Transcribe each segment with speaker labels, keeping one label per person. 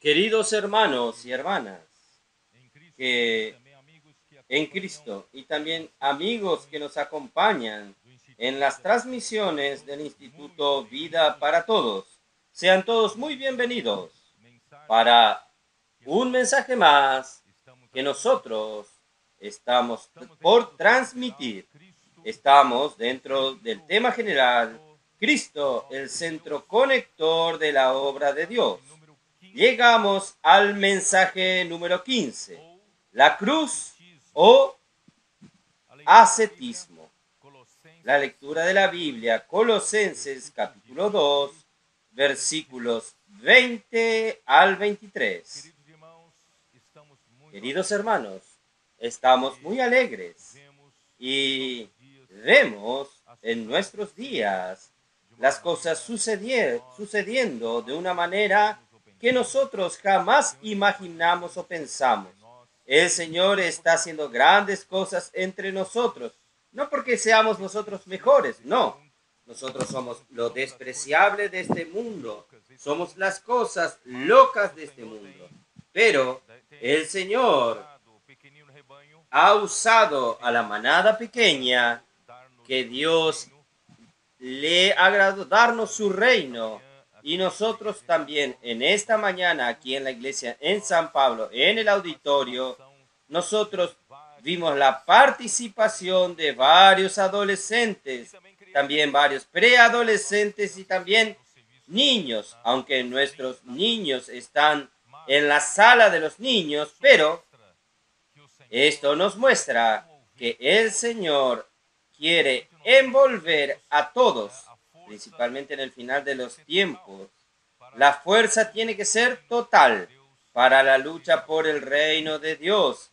Speaker 1: Queridos hermanos y hermanas, que en Cristo y también amigos que nos acompañan en las transmisiones del Instituto Vida para Todos, sean todos muy bienvenidos para un mensaje más que nosotros estamos por transmitir. Estamos dentro del tema general, Cristo, el centro conector de la obra de Dios. Llegamos al mensaje número 15, la cruz o ascetismo. La lectura de la Biblia, Colosenses capítulo 2, versículos 20 al 23. Queridos hermanos, estamos muy alegres y vemos en nuestros días las cosas sucediendo de una manera que nosotros jamás imaginamos o pensamos. El Señor está haciendo grandes cosas entre nosotros, no porque seamos nosotros mejores, no. Nosotros somos lo despreciable de este mundo, somos las cosas locas de este mundo, pero el Señor ha usado a la manada pequeña que Dios le agradó darnos su reino. Y nosotros también en esta mañana aquí en la iglesia en San Pablo, en el auditorio, nosotros vimos la participación de varios adolescentes, también varios preadolescentes y también niños, aunque nuestros niños están en la sala de los niños, pero esto nos muestra que el Señor quiere envolver a todos, principalmente en el final de los tiempos. La fuerza tiene que ser total para la lucha por el reino de Dios,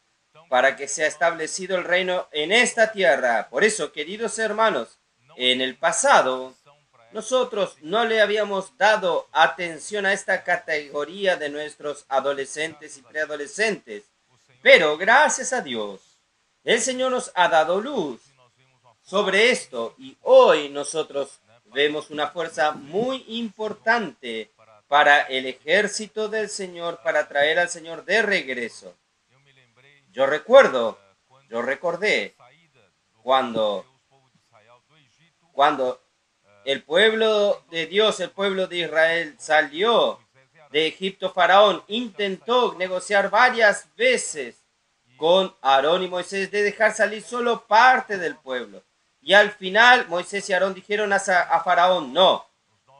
Speaker 1: para que sea establecido el reino en esta tierra. Por eso, queridos hermanos, en el pasado nosotros no le habíamos dado atención a esta categoría de nuestros adolescentes y preadolescentes. Pero gracias a Dios, el Señor nos ha dado luz sobre esto y hoy nosotros vemos una fuerza muy importante para el ejército del Señor, para traer al Señor de regreso. Yo recordé cuando el pueblo de Dios, el pueblo de Israel salió de Egipto. Faraón intentó negociar varias veces con Aarón y Moisés de dejar salir solo parte del pueblo. Y al final Moisés y Aarón dijeron a Faraón,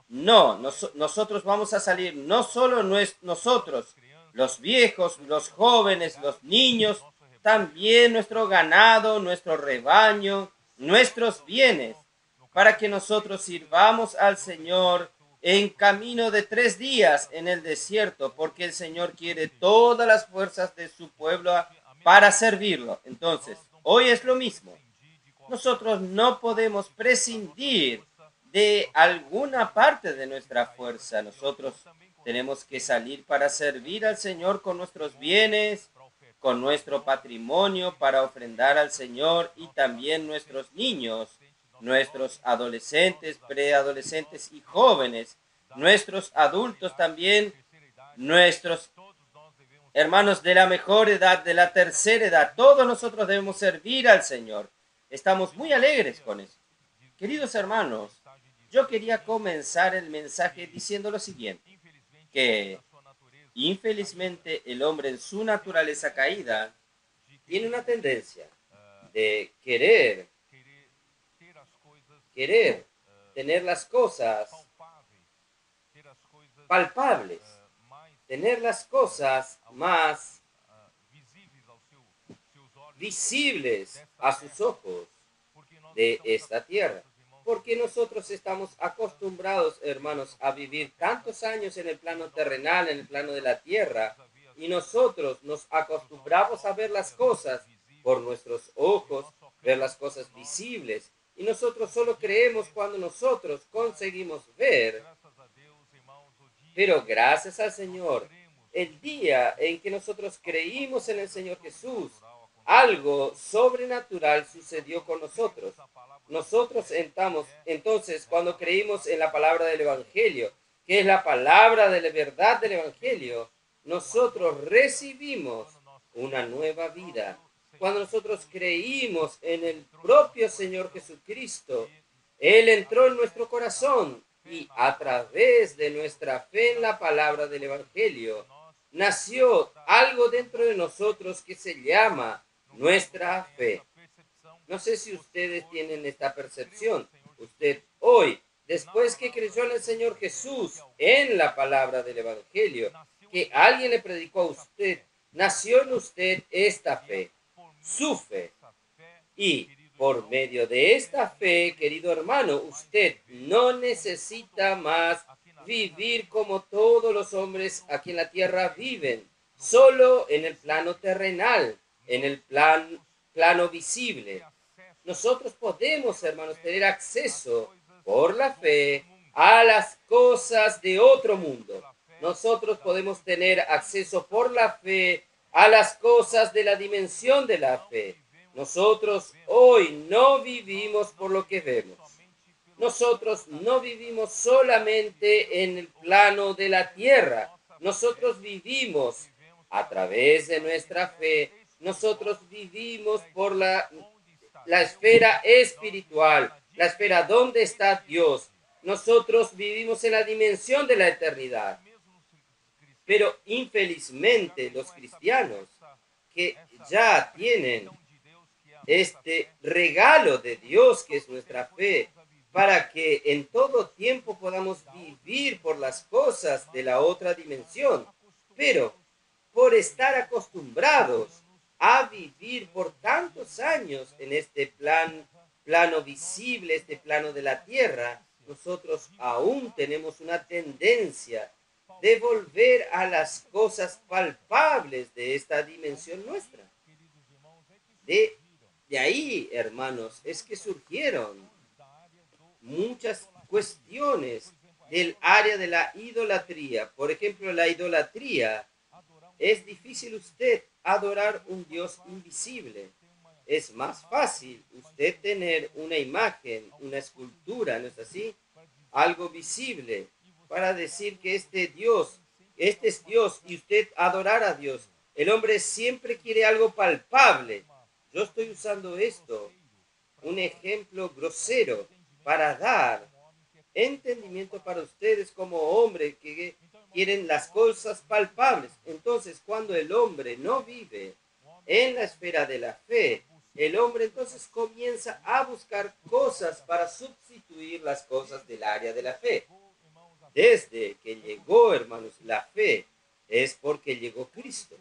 Speaker 1: nosotros vamos a salir, no solo nosotros, los viejos, los jóvenes, los niños, también nuestro ganado, nuestro rebaño, nuestros bienes, para que nosotros sirvamos al Señor en camino de 3 días en el desierto, porque el Señor quiere todas las fuerzas de su pueblo para servirlo. Entonces, hoy es lo mismo. Nosotros no podemos prescindir de alguna parte de nuestra fuerza. Nosotros tenemos que salir para servir al Señor con nuestros bienes, con nuestro patrimonio, para ofrendar al Señor y también nuestros niños, nuestros adolescentes, preadolescentes y jóvenes, nuestros adultos también, nuestros hermanos de la mejor edad, de la tercera edad. Todos nosotros debemos servir al Señor. Estamos muy alegres con eso. Queridos hermanos, yo quería comenzar el mensaje diciendo lo siguiente, que infelizmente el hombre en su naturaleza caída tiene una tendencia de querer tener las cosas palpables, tener las cosas más visibles a sus ojos de esta tierra. Porque nosotros estamos acostumbrados, hermanos, a vivir tantos años en el plano terrenal, en el plano de la tierra, y nosotros nos acostumbramos a ver las cosas por nuestros ojos, ver las cosas visibles, y nosotros solo creemos cuando nosotros conseguimos ver. Pero gracias al Señor, el día en que nosotros creímos en el Señor Jesús, algo sobrenatural sucedió con nosotros. Nosotros entonces, cuando creímos en la palabra del Evangelio, que es la palabra de la verdad del Evangelio, nosotros recibimos una nueva vida. Cuando nosotros creímos en el propio Señor Jesucristo, Él entró en nuestro corazón y a través de nuestra fe en la palabra del Evangelio, nació algo dentro de nosotros que se llama nuestra fe. No sé si ustedes tienen esta percepción. Usted hoy, después que creyó en el Señor Jesús, en la palabra del Evangelio, que alguien le predicó a usted, nació en usted esta fe, su fe. Y por medio de esta fe, querido hermano, usted no necesita más vivir como todos los hombres aquí en la tierra viven, solo en el plano terrenal, en el plano visible. Nosotros podemos, hermanos, tener acceso por la fe a las cosas de otro mundo. Nosotros podemos tener acceso por la fe a las cosas de la dimensión de la fe. Nosotros hoy no vivimos por lo que vemos. Nosotros no vivimos solamente en el plano de la tierra. Nosotros vivimos a través de nuestra fe. Nosotros vivimos por la esfera espiritual, la esfera donde está Dios. Nosotros vivimos en la dimensión de la eternidad. Pero infelizmente los cristianos que ya tienen este regalo de Dios que es nuestra fe, para que en todo tiempo podamos vivir por las cosas de la otra dimensión, pero por estar acostumbrados a vivir por tantos años en este plano visible, este plano de la tierra, nosotros aún tenemos una tendencia de volver a las cosas palpables de esta dimensión nuestra. De ahí, hermanos, es que surgieron muchas cuestiones del área de la idolatría. Por ejemplo, la idolatría, es difícil usted adorar un Dios invisible. Es más fácil usted tener una imagen, una escultura, ¿no es así? Algo visible para decir que este es Dios y usted adorar a Dios. El hombre siempre quiere algo palpable. Yo estoy usando esto, un ejemplo grosero, para dar entendimiento para ustedes como hombres que quieren las cosas palpables. Entonces, cuando el hombre no vive en la esfera de la fe, el hombre entonces comienza a buscar cosas para sustituir las cosas del área de la fe. Desde que llegó, hermanos, la fe, es porque llegó Cristo.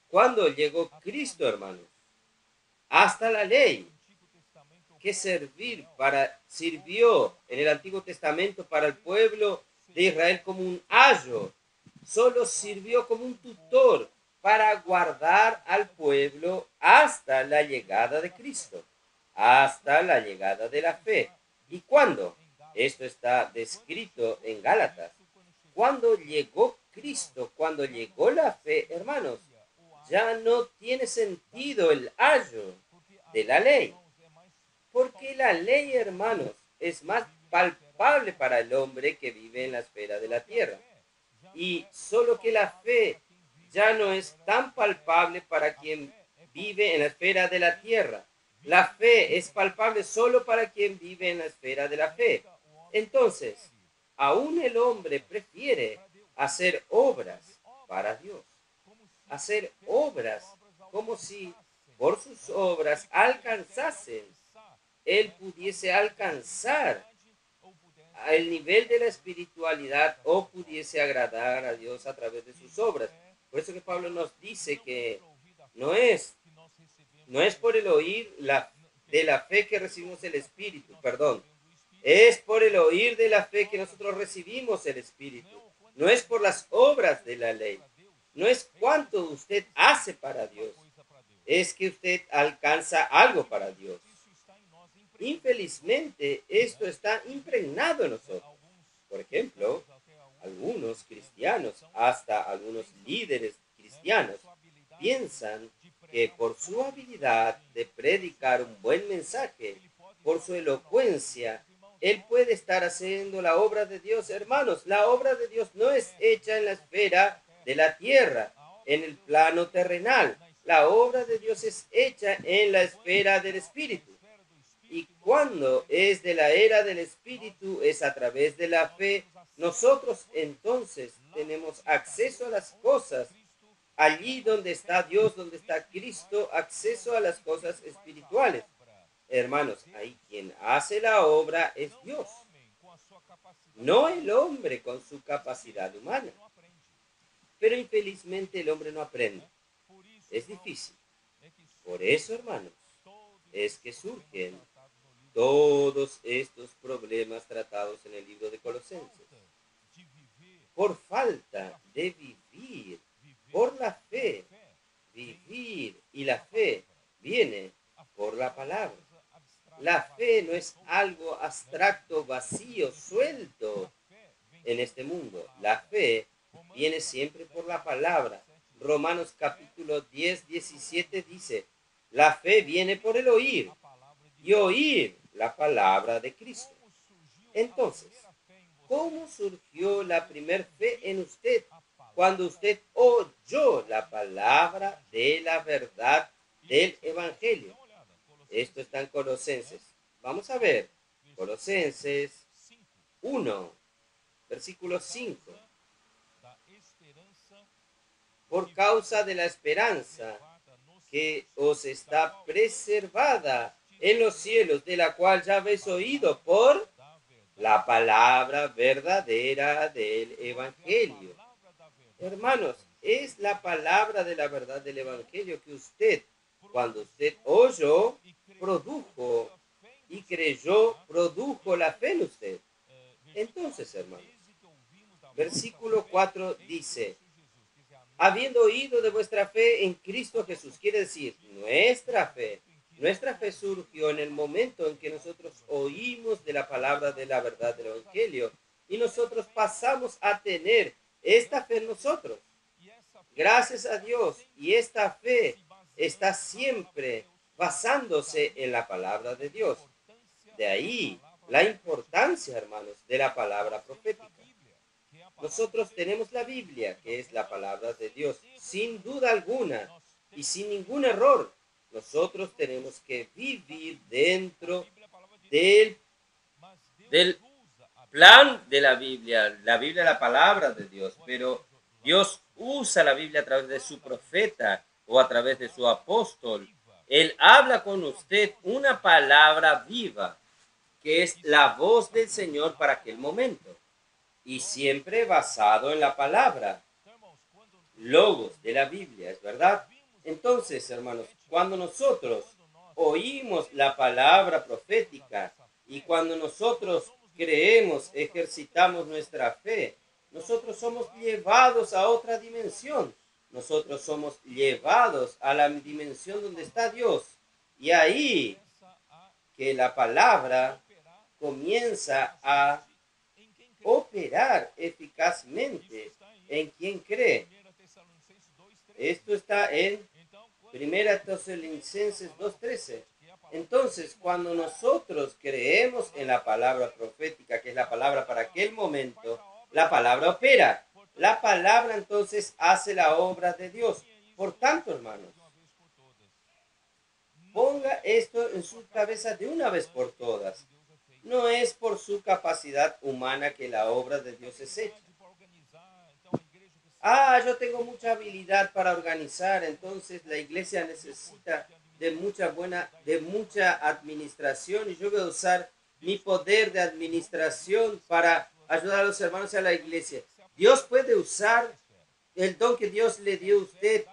Speaker 1: Cuando llegó Cristo, hermanos, hasta la ley que sirvió en el Antiguo Testamento para el pueblo de Israel como un ayo, solo sirvió como un tutor para guardar al pueblo hasta la llegada de Cristo, hasta la llegada de la fe. ¿Y cuándo? Esto está descrito en Gálatas. Cuando llegó Cristo, cuando llegó la fe, hermanos, ya no tiene sentido el ayo de la ley. Porque la ley, hermanos, es más palpable para el hombre que vive en la esfera de la tierra. Y solo que la fe ya no es tan palpable para quien vive en la esfera de la tierra. La fe es palpable solo para quien vive en la esfera de la fe. Entonces, aún el hombre prefiere hacer obras para Dios. Hacer obras como si por sus obras alcanzasen, él pudiese alcanzar el nivel de la espiritualidad o pudiese agradar a Dios a través de sus obras. Por eso que Pablo nos dice que no es por el oír de la fe que recibimos el Espíritu, perdón. Es por el oír de la fe que nosotros recibimos el Espíritu. No es por las obras de la ley. No es cuánto usted hace para Dios. Es que usted alcanza algo para Dios. Infelizmente, esto está impregnado en nosotros. Por ejemplo, algunos cristianos, hasta algunos líderes cristianos, piensan que por su habilidad de predicar un buen mensaje, por su elocuencia, él puede estar haciendo la obra de Dios. Hermanos, la obra de Dios no es hecha en la esfera de la tierra, en el plano terrenal. La obra de Dios es hecha en la esfera del Espíritu. Y cuando es de la era del Espíritu, es a través de la fe, nosotros entonces tenemos acceso a las cosas. Allí donde está Dios, donde está Cristo, acceso a las cosas espirituales. Hermanos, ahí quien hace la obra es Dios, no el hombre con su capacidad humana. Pero infelizmente el hombre no aprende. Es difícil. Por eso, hermanos, es que surgen todos estos problemas tratados en el libro de Colosenses. Por falta de vivir por la fe. Vivir y la fe viene por la palabra. La fe no es algo abstracto, vacío, suelto en este mundo. La fe viene siempre por la palabra. Romanos capítulo 10, 17 dice, la fe viene por el oír y oír la palabra de Cristo. Entonces, ¿cómo surgió la primer fe en usted? Cuando usted oyó la palabra de la verdad del Evangelio. Esto está en Colosenses. Vamos a ver. Colosenses 1, versículo 5. Por causa de la esperanza que os está preservada en los cielos, de la cual ya habéis oído por la palabra verdadera del Evangelio. Hermanos, es la palabra de la verdad del Evangelio que usted, cuando usted oyó, produjo y creyó, produjo la fe en usted. Entonces, hermanos, versículo 4 dice, habiendo oído de vuestra fe en Cristo Jesús, quiere decir, nuestra fe surgió en el momento en que nosotros oímos de la palabra de la verdad del Evangelio y nosotros pasamos a tener esta fe en nosotros. Gracias a Dios, y esta fe está siempre basándose en la palabra de Dios. De ahí la importancia, hermanos, de la palabra profética. Nosotros tenemos la Biblia, que es la palabra de Dios, sin duda alguna y sin ningún error. Nosotros tenemos que vivir dentro del plan de la Biblia es la palabra de Dios, pero Dios usa la Biblia a través de su profeta o a través de su apóstol. Él habla con usted una palabra viva, que es la voz del Señor para aquel momento, y siempre basado en la palabra, logos de la Biblia, ¿es verdad? Entonces, hermanos, cuando nosotros oímos la palabra profética y cuando nosotros creemos, ejercitamos nuestra fe, nosotros somos llevados a otra dimensión. Nosotros somos llevados a la dimensión donde está Dios. Y ahí que la palabra comienza a operar eficazmente en quien cree. Esto está en 1 Tesalonicenses 2:13. Entonces, cuando nosotros creemos en la palabra profética, que es la palabra para aquel momento, la palabra opera. La palabra entonces hace la obra de Dios. Por tanto, hermanos, ponga esto en su cabeza de una vez por todas. No es por su capacidad humana que la obra de Dios es hecha. Yo tengo mucha habilidad para organizar, entonces la iglesia necesita de mucha administración y yo voy a usar mi poder de administración para ayudar a los hermanos y a la iglesia. Dios puede usar el don que Dios le dio a usted,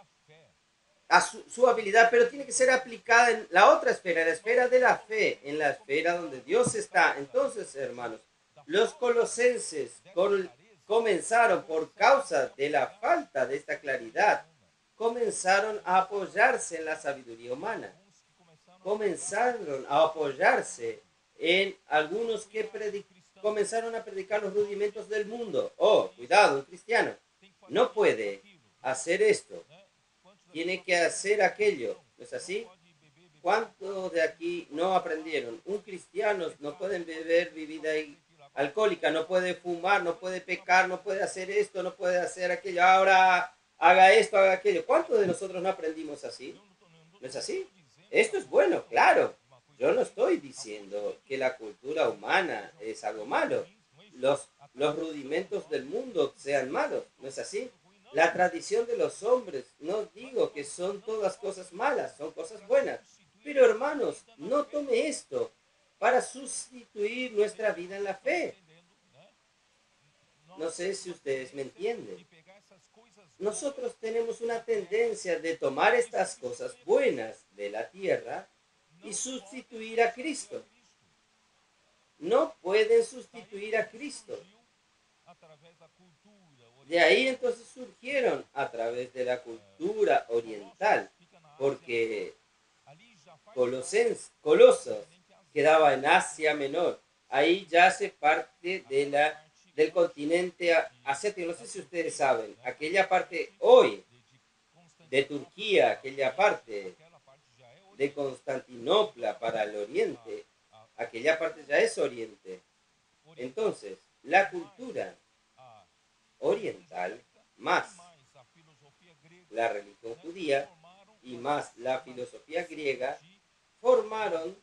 Speaker 1: a su habilidad, pero tiene que ser aplicada en la otra esfera, la esfera de la fe, en la esfera donde Dios está. Entonces, hermanos, los colosenses comenzaron por causa de la falta de esta claridad, comenzaron a apoyarse en la sabiduría humana, comenzaron a apoyarse en algunos que comenzaron a predicar los rudimentos del mundo. Cuidado, un cristiano no puede hacer esto, tiene que hacer aquello, ¿no es así? ¿Cuántos de aquí no aprendieron? Un cristiano no puede beber bebida alcohólica, no puede fumar, no puede pecar, no puede hacer esto, no puede hacer aquello, ahora haga esto, haga aquello. ¿Cuántos de nosotros no aprendimos así? ¿No es así? Esto es bueno, claro. Yo no estoy diciendo que la cultura humana es algo malo. Los rudimentos del mundo sean malos, ¿no es así? La tradición de los hombres, no digo que son todas cosas malas, son cosas buenas. Pero hermanos, no tome esto para sustituir nuestra vida en la fe. No sé si ustedes me entienden. Nosotros tenemos una tendencia de tomar estas cosas buenas de la tierra y sustituir a Cristo. No pueden sustituir a Cristo. De ahí entonces surgieron a través de la cultura oriental, porque Colosos quedaba en Asia Menor. Ahí ya hace parte del continente asiático. No sé si ustedes saben, aquella parte hoy de Turquía, aquella parte de Constantinopla para el oriente, aquella parte ya es oriente. Entonces, la cultura oriental más la religión judía y más la filosofía griega formaron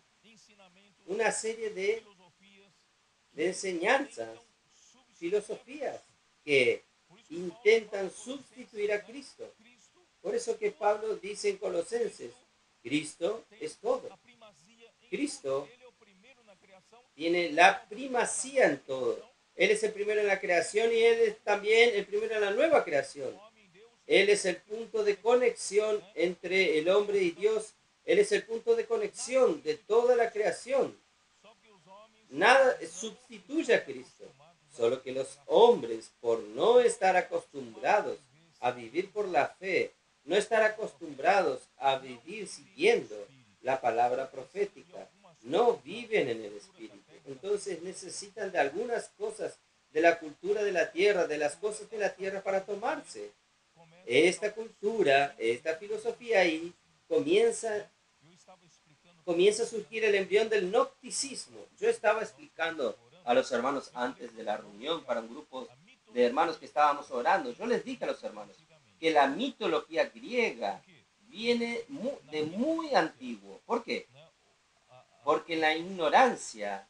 Speaker 1: una serie de enseñanzas, filosofías que intentan sustituir a Cristo. Por eso que Pablo dice en Colosenses, Cristo es todo. Cristo tiene la primacía en todo. Él es el primero en la creación y Él es también el primero en la nueva creación. Él es el punto de conexión entre el hombre y Dios. Él es el punto de conexión de toda la creación. Nada sustituye a Cristo. Solo que los hombres, por no estar acostumbrados a vivir por la fe, no estar acostumbrados a vivir siguiendo la palabra profética, no viven en el Espíritu. Entonces necesitan de algunas cosas de la cultura de la tierra, de las cosas de la tierra para tomarse. Esta cultura, esta filosofía ahí comienza a surgir el embrión del gnosticismo. Yo estaba explicando a los hermanos antes de la reunión para un grupo de hermanos que estábamos orando. Yo les dije a los hermanos que la mitología griega viene de muy antiguo. ¿Por qué? Porque en la ignorancia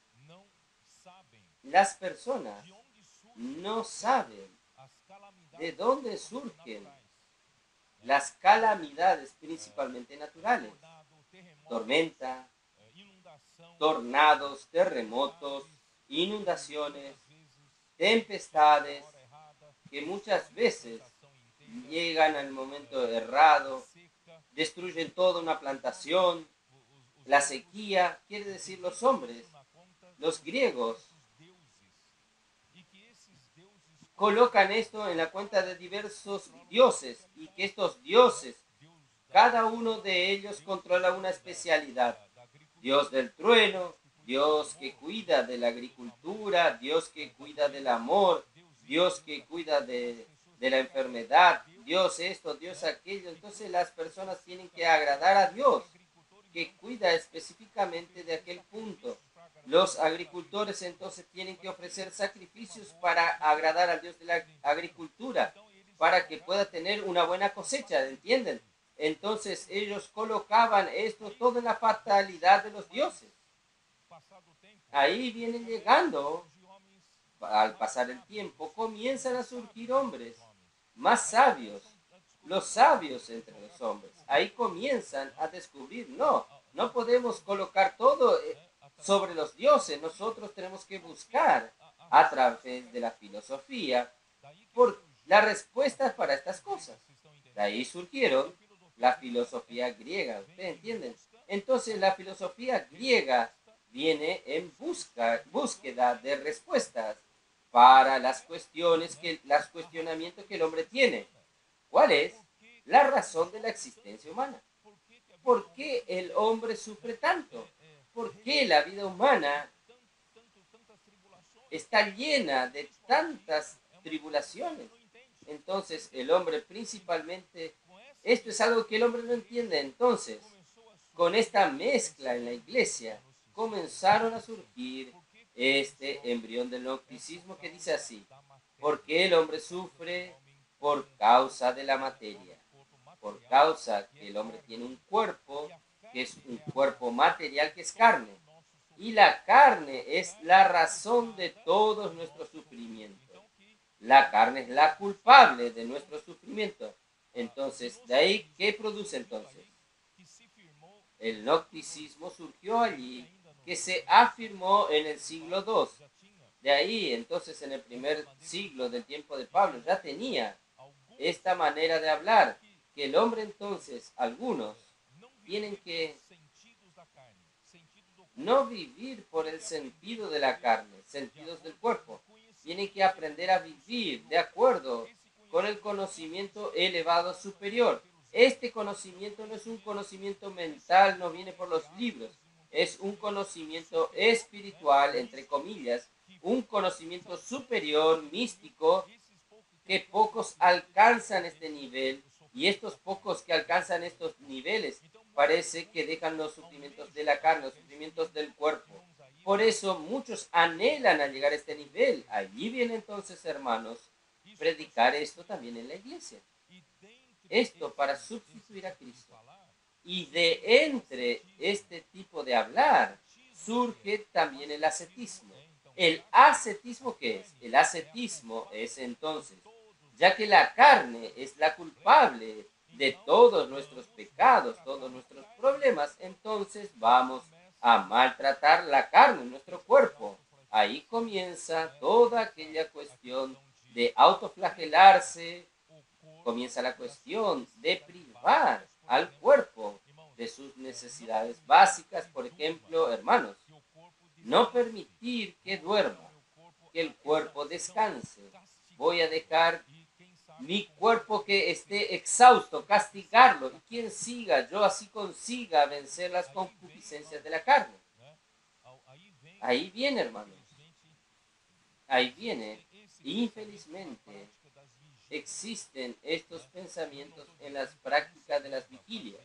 Speaker 1: las personas no saben de dónde surgen las calamidades principalmente naturales. Tormenta, tornados, terremotos, inundaciones, tempestades, que muchas veces llegan al momento errado, destruyen toda una plantación. La sequía, quiere decir los hombres, los griegos, colocan esto en la cuenta de diversos dioses y que estos dioses, cada uno de ellos controla una especialidad. Dios del trueno, Dios que cuida de la agricultura, Dios que cuida del amor, Dios que cuida de la enfermedad, Dios esto, Dios aquello. Entonces las personas tienen que agradar a Dios, que cuida específicamente de aquel punto. Los agricultores entonces tienen que ofrecer sacrificios para agradar al Dios de la agricultura, para que pueda tener una buena cosecha, ¿entienden? Entonces ellos colocaban esto todo en la fatalidad de los dioses. Ahí vienen llegando, al pasar el tiempo, comienzan a surgir hombres más sabios, los sabios entre los hombres. Ahí comienzan a descubrir, no podemos colocar todo sobre los dioses, nosotros tenemos que buscar a través de la filosofía por las respuestas para estas cosas. De ahí surgieron la filosofía griega, ¿ustedes entienden? Entonces la filosofía griega viene en búsqueda de respuestas para los cuestionamientos que el hombre tiene. ¿Cuál es la razón de la existencia humana? ¿Por qué el hombre sufre tanto? ¿Por qué la vida humana está llena de tantas tribulaciones? Entonces el hombre principalmente, esto es algo que el hombre no entiende. Entonces, con esta mezcla en la iglesia, comenzaron a surgir este embrión del gnosticismo que dice así: porque el hombre sufre por causa de la materia, por causa que el hombre tiene un cuerpo, que es un cuerpo material, que es carne. Y la carne es la razón de todos nuestros sufrimientos. La carne es la culpable de nuestro sufrimiento. Entonces, ¿de ahí qué produce entonces? El gnosticismo surgió allí, que se afirmó en el siglo II. De ahí, entonces, en el primer siglo del tiempo de Pablo, ya tenía esta manera de hablar, que el hombre entonces, algunos, tienen que no vivir por el sentido de la carne, sentidos del cuerpo. Tienen que aprender a vivir de acuerdo con el conocimiento elevado superior. Este conocimiento no es un conocimiento mental, no viene por los libros, es un conocimiento espiritual, entre comillas, un conocimiento superior, místico, que pocos alcanzan este nivel, y estos pocos que alcanzan estos niveles parece que dejan los sufrimientos de la carne, los sufrimientos del cuerpo. Por eso muchos anhelan a llegar a este nivel. Allí viene entonces, hermanos, predicar esto también en la iglesia. Esto para sustituir a Cristo. Y de entre este tipo de hablar surge también el ascetismo. ¿El ascetismo qué es? El ascetismo es entonces, ya que la carne es la culpable de todos nuestros pecados, todos nuestros problemas, entonces vamos a maltratar la carne, nuestro cuerpo. Ahí comienza toda aquella cuestión de autoflagelarse, comienza la cuestión de privar al cuerpo de sus necesidades básicas, por ejemplo, hermanos, no permitir que duerma, que el cuerpo descanse. Voy a dejar mi cuerpo que esté exhausto, castigarlo, y quien siga, yo así consiga vencer las concupiscencias de la carne. Ahí viene, hermanos, ahí viene. Infelizmente, existen estos pensamientos en las prácticas de las vigilias.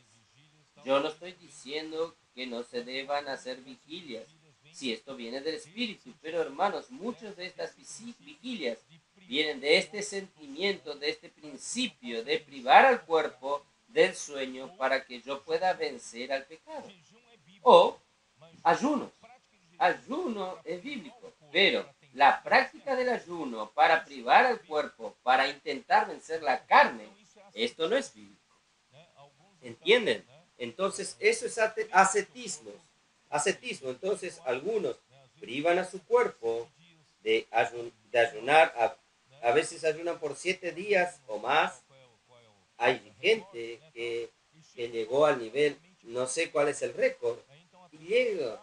Speaker 1: Yo no estoy diciendo que no se deban hacer vigilias, si esto viene del espíritu, pero hermanos, muchas de estas vigilias vienen de este sentimiento, de este principio de privar al cuerpo del sueño para que yo pueda vencer al pecado. O ayunos. Ayuno es bíblico, pero la práctica del ayuno para privar al cuerpo, para intentar vencer la carne, esto no es bíblico. ¿Entienden? Entonces, eso es ascetismo. Ascetismo. Entonces, algunos privan a su cuerpo de ayunar. A veces ayunan por 7 días o más. Hay gente que llegó al nivel, no sé cuál es el récord, y llega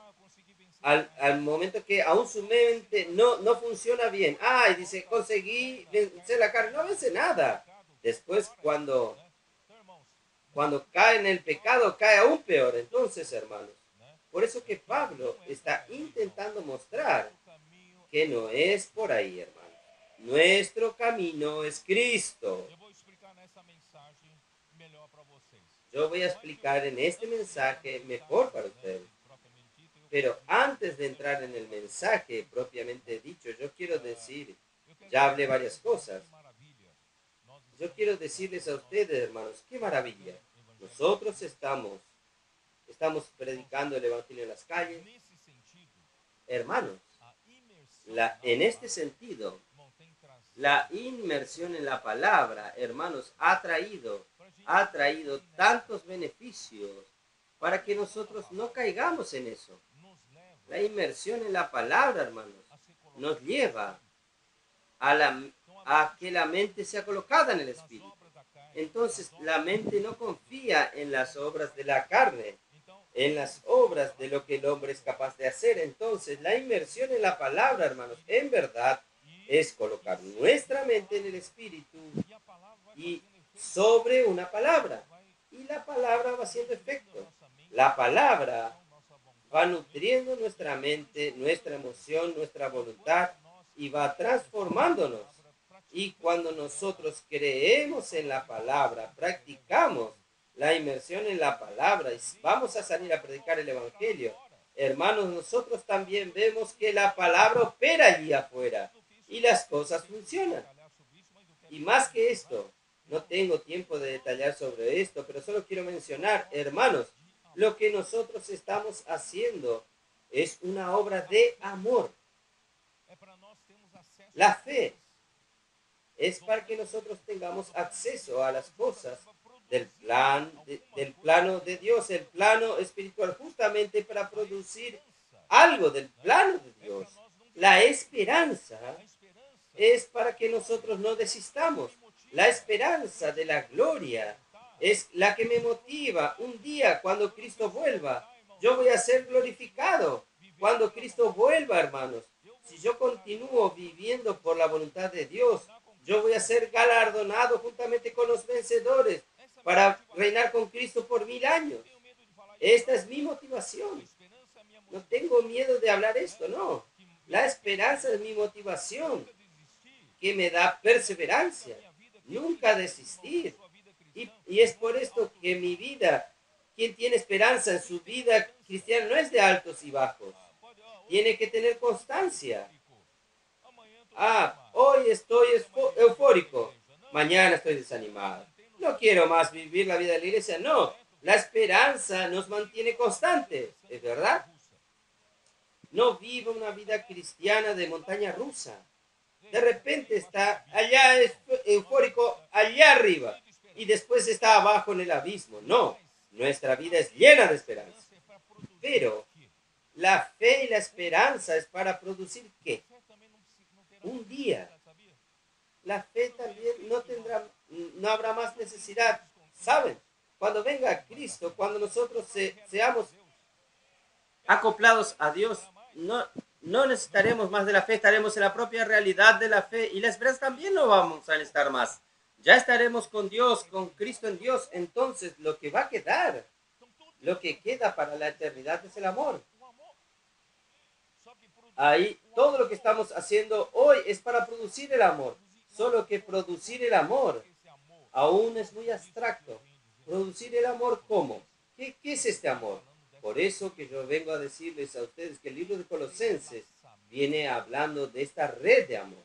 Speaker 1: al momento que aún su mente no funciona bien. Y dice, conseguí vencer la carne. No vence nada. Después, cuando cae en el pecado, cae aún peor. Entonces, hermanos, por eso que Pablo está intentando mostrar que no es por ahí, hermanos. Nuestro camino es Cristo. Yo voy a explicar en este mensaje mejor para ustedes. Pero antes de entrar en el mensaje propiamente dicho, yo quiero decir, ya hablé varias cosas. Yo quiero decirles a ustedes, hermanos, qué maravilla. Nosotros estamos predicando el Evangelio en las calles. Hermanos, en este sentido, la inmersión en la palabra, hermanos, ha traído tantos beneficios para que nosotros no caigamos en eso. La inmersión en la palabra, hermanos, nos lleva a que la mente sea colocada en el Espíritu. Entonces, la mente no confía en las obras de la carne, en las obras de lo que el hombre es capaz de hacer. Entonces, la inmersión en la palabra, hermanos, en verdad, es colocar nuestra mente en el Espíritu y sobre una palabra. Y la palabra va haciendo efecto. La palabra va nutriendo nuestra mente, nuestra emoción, nuestra voluntad y va transformándonos. Y cuando nosotros creemos en la palabra, practicamos la inmersión en la palabra y vamos a salir a predicar el Evangelio, hermanos, nosotros también vemos que la palabra opera allí afuera y las cosas funcionan. Y más que esto, no tengo tiempo de detallar sobre esto, pero solo quiero mencionar, hermanos, lo que nosotros estamos haciendo es una obra de amor. La fe es para que nosotros tengamos acceso a las cosas del plano de Dios, el plano espiritual, justamente para producir algo del plano de Dios. La esperanza es para que nosotros no desistamos. La esperanza de la gloria es la que me motiva. Un día cuando Cristo vuelva, yo voy a ser glorificado. Cuando Cristo vuelva, hermanos, si yo continúo viviendo por la voluntad de Dios, yo voy a ser galardonado juntamente con los vencedores para reinar con Cristo por 1000 años. Esta es mi motivación. No tengo miedo de hablar esto, no. La esperanza es mi motivación, que me da perseverancia, nunca desistir. Y es por esto que mi vida, quien tiene esperanza en su vida cristiana, no es de altos y bajos. Tiene que tener constancia. Hoy estoy eufórico, mañana estoy desanimado. No quiero más vivir la vida de la iglesia. No, la esperanza nos mantiene constantes, ¿es verdad? No viva una vida cristiana de montaña rusa. De repente está allá eufórico, allá arriba, y después está abajo en el abismo. No, nuestra vida es llena de esperanza. Pero la fe y la esperanza es para producir ¿qué? Un día. La fe también no habrá más necesidad. ¿Saben? Cuando venga Cristo, cuando nosotros seamos acoplados a Dios, no necesitaremos más de la fe, estaremos en la propia realidad de la fe, y la esperanza también no vamos a necesitar más. Ya estaremos con Dios, con Cristo en Dios. Entonces lo que va a quedar, lo que queda para la eternidad es el amor. Ahí todo lo que estamos haciendo hoy es para producir el amor. Solo que producir el amor aún es muy abstracto. Producir el amor, ¿cómo? ¿Qué es este amor? Por eso que yo vengo a decirles a ustedes que el libro de Colosenses viene hablando de esta red de amor.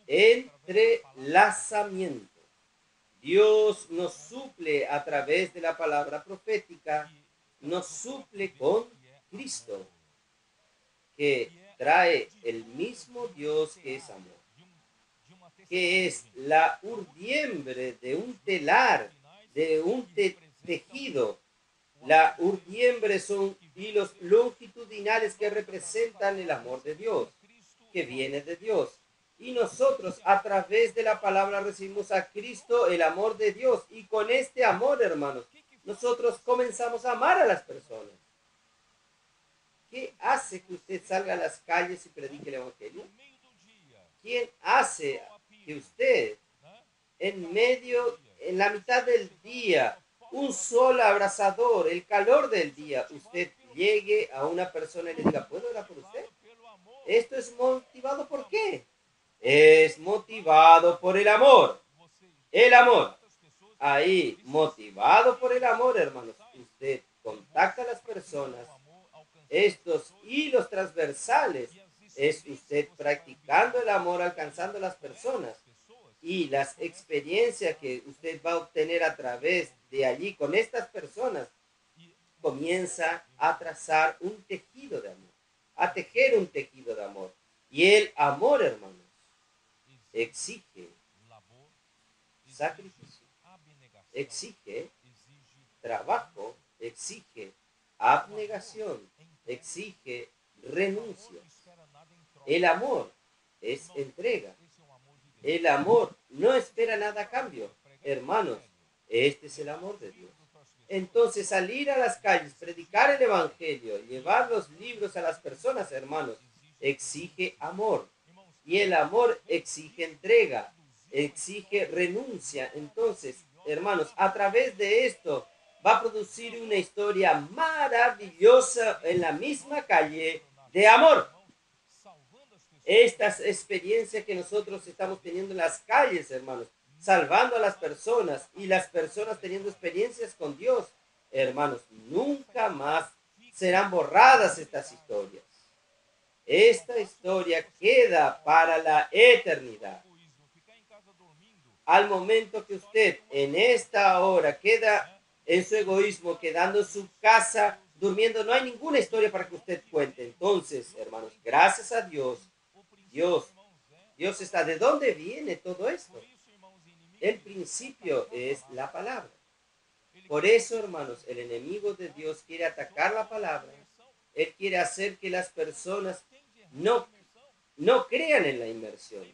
Speaker 1: Entrelazamiento. Dios nos suple a través de la palabra profética, nos suple con Cristo, que trae el mismo Dios que es amor, que es la urdiembre de un telar, de un tejido. La urdiembre son hilos longitudinales que representan el amor de Dios, que viene de Dios. Y nosotros a través de la palabra recibimos a Cristo, el amor de Dios. Y con este amor, hermanos, nosotros comenzamos a amar a las personas. ¿Qué hace que usted salga a las calles y predique el Evangelio? ¿Quién hace que usted en la mitad del día, un sol abrasador, el calor del día, usted llegue a una persona y le diga, ¿puedo orar por usted? Esto es motivado ¿por qué? Es motivado por el amor. El amor. Ahí, motivado por el amor, hermanos, usted contacta a las personas. Estos hilos transversales es usted practicando el amor, alcanzando a las personas. Y las experiencias que usted va a obtener a través de allí con estas personas, comienza a trazar un tejido de amor, a tejer un tejido de amor. Y el amor, hermanos, exige sacrificio, exige trabajo, exige abnegación, exige renuncia. El amor es entrega. El amor no espera nada a cambio. Hermanos, este es el amor de Dios. Entonces, salir a las calles, predicar el Evangelio, llevar los libros a las personas, hermanos, exige amor. Y el amor exige entrega, exige renuncia. Entonces, hermanos, a través de esto va a producir una historia maravillosa en la misma calle de amor. Estas experiencias que nosotros estamos teniendo en las calles, hermanos, salvando a las personas y las personas teniendo experiencias con Dios, hermanos, nunca más serán borradas estas historias. Esta historia queda para la eternidad. Al momento que usted en esta hora queda en su egoísmo, quedando en su casa, durmiendo, no hay ninguna historia para que usted cuente. Entonces, hermanos, gracias a Dios, Dios está. ¿De dónde viene todo esto? El principio es la palabra. Por eso, hermanos, el enemigo de Dios quiere atacar la palabra. Él quiere hacer que las personas no crean en la inmersión.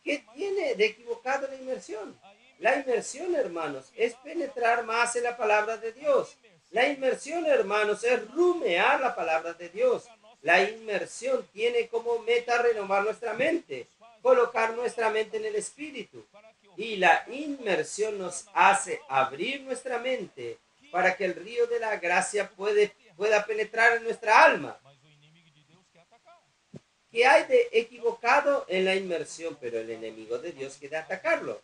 Speaker 1: ¿Qué tiene de equivocado la inmersión? La inmersión, hermanos, es penetrar más en la palabra de Dios. La inmersión, hermanos, es rumear la palabra de Dios. La inmersión tiene como meta renovar nuestra mente, colocar nuestra mente en el Espíritu. Y la inmersión nos hace abrir nuestra mente para que el río de la gracia pueda penetrar en nuestra alma. ¿Qué hay de equivocado en la inmersión? Pero el enemigo de Dios quiere atacarlo.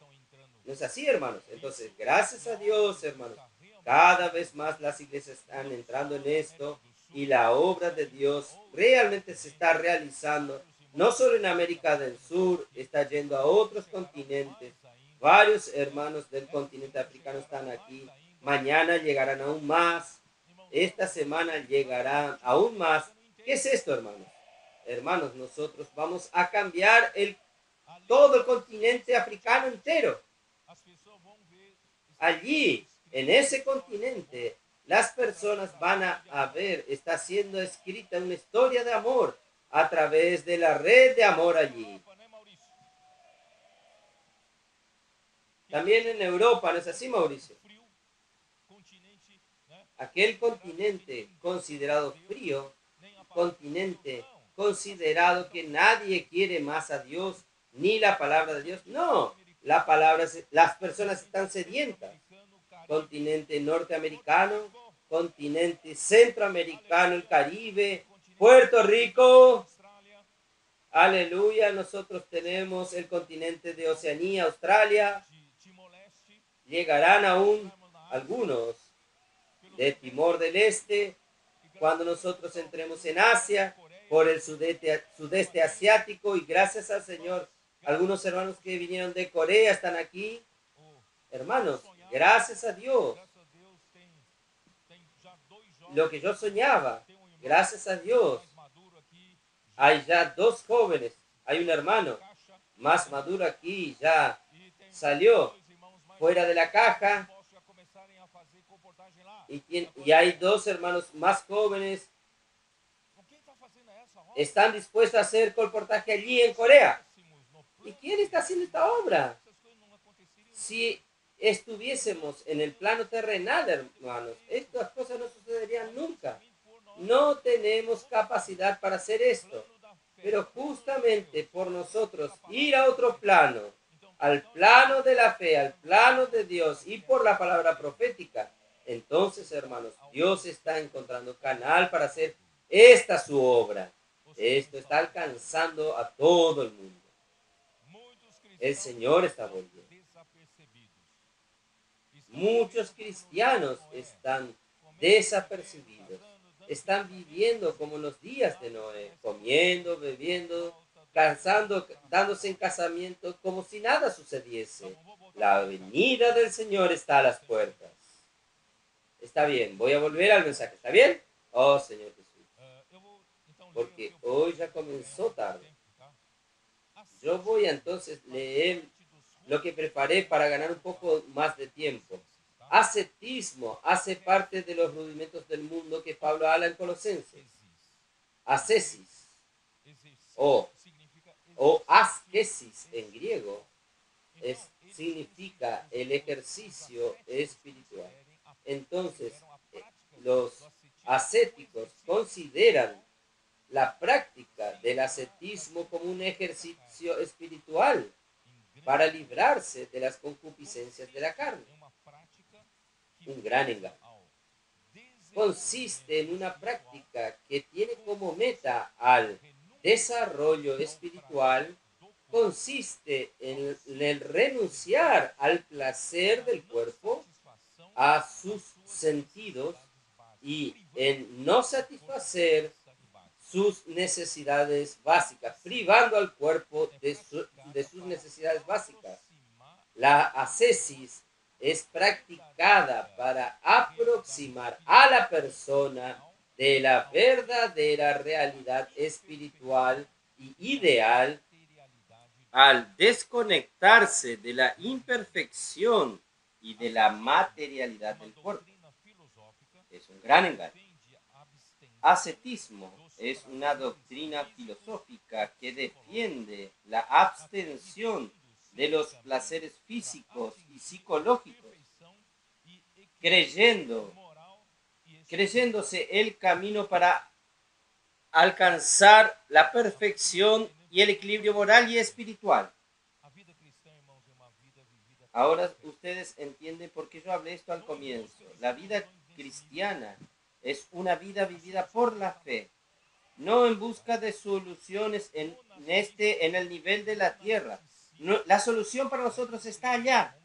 Speaker 1: ¿No es así, hermanos? Entonces, gracias a Dios, hermanos, cada vez más las iglesias están entrando en esto y la obra de Dios realmente se está realizando, no solo en América del Sur, está yendo a otros continentes. Varios hermanos del continente africano están aquí. Mañana llegarán aún más. Esta semana llegarán aún más. ¿Qué es esto, hermanos? Hermanos, nosotros vamos a cambiar todo el continente africano entero. Allí, en ese continente, las personas van a ver, está siendo escrita una historia de amor a través de la red de amor allí. También en Europa, ¿no es así, Mauricio? Aquel continente considerado frío, continente considerado que nadie quiere más a Dios, ni la palabra de Dios. No, las personas están sedientas. Continente norteamericano, continente centroamericano, el Caribe, Puerto Rico. Aleluya, nosotros tenemos el continente de Oceanía, Australia. Llegarán aún algunos de Timor del Este, cuando nosotros entremos en Asia, por el sudeste asiático, y gracias al Señor, algunos hermanos que vinieron de Corea están aquí. Hermanos, gracias a Dios. Lo que yo soñaba, gracias a Dios. Hay ya 2 jóvenes, hay un hermano más maduro aquí, ya salió fuera de la caja, y hay 2 hermanos más jóvenes, están dispuestos a hacer colportaje allí en Corea. ¿Y quién está haciendo esta obra? Si estuviésemos en el plano terrenal, hermanos, estas cosas no sucederían nunca. No tenemos capacidad para hacer esto. Pero justamente por nosotros ir a otro plano, al plano de la fe, al plano de Dios y por la palabra profética, entonces, hermanos, Dios está encontrando canal para hacer esta su obra. Esto está alcanzando a todo el mundo. El Señor está volviendo. Muchos cristianos están desapercibidos. Están viviendo como en los días de Noé, comiendo, bebiendo, cansando, dándose en casamiento como si nada sucediese. La venida del Señor está a las puertas. Está bien, voy a volver al mensaje. ¿Está bien? Oh, Señor Jesús. Porque hoy ya comenzó tarde. Yo voy a entonces leer lo que preparé para ganar un poco más de tiempo. Ascetismo hace parte de los rudimentos del mundo que Pablo habla en Colosenses. Ascesis o ascesis en griego significa el ejercicio espiritual. Entonces, los ascéticos consideran la práctica del ascetismo como un ejercicio espiritual para librarse de las concupiscencias de la carne. Un gran engaño. Consiste en una práctica que tiene como meta al desarrollo espiritual, consiste en el renunciar al placer del cuerpo, a sus sentidos y en no satisfacer sus necesidades básicas, privando al cuerpo de sus necesidades básicas. La ascesis es practicada para aproximar a la persona de la verdadera realidad espiritual y ideal al desconectarse de la imperfección y de la materialidad del cuerpo. Es un gran engaño. Ascetismo es una doctrina filosófica que defiende la abstención de los placeres físicos y psicológicos, creyéndose el camino para alcanzar la perfección y el equilibrio moral y espiritual. Ahora ustedes entienden por qué yo hablé esto al comienzo. La vida cristiana es una vida vivida por la fe, no en busca de soluciones en el nivel de la tierra. No, la solución para nosotros está allá.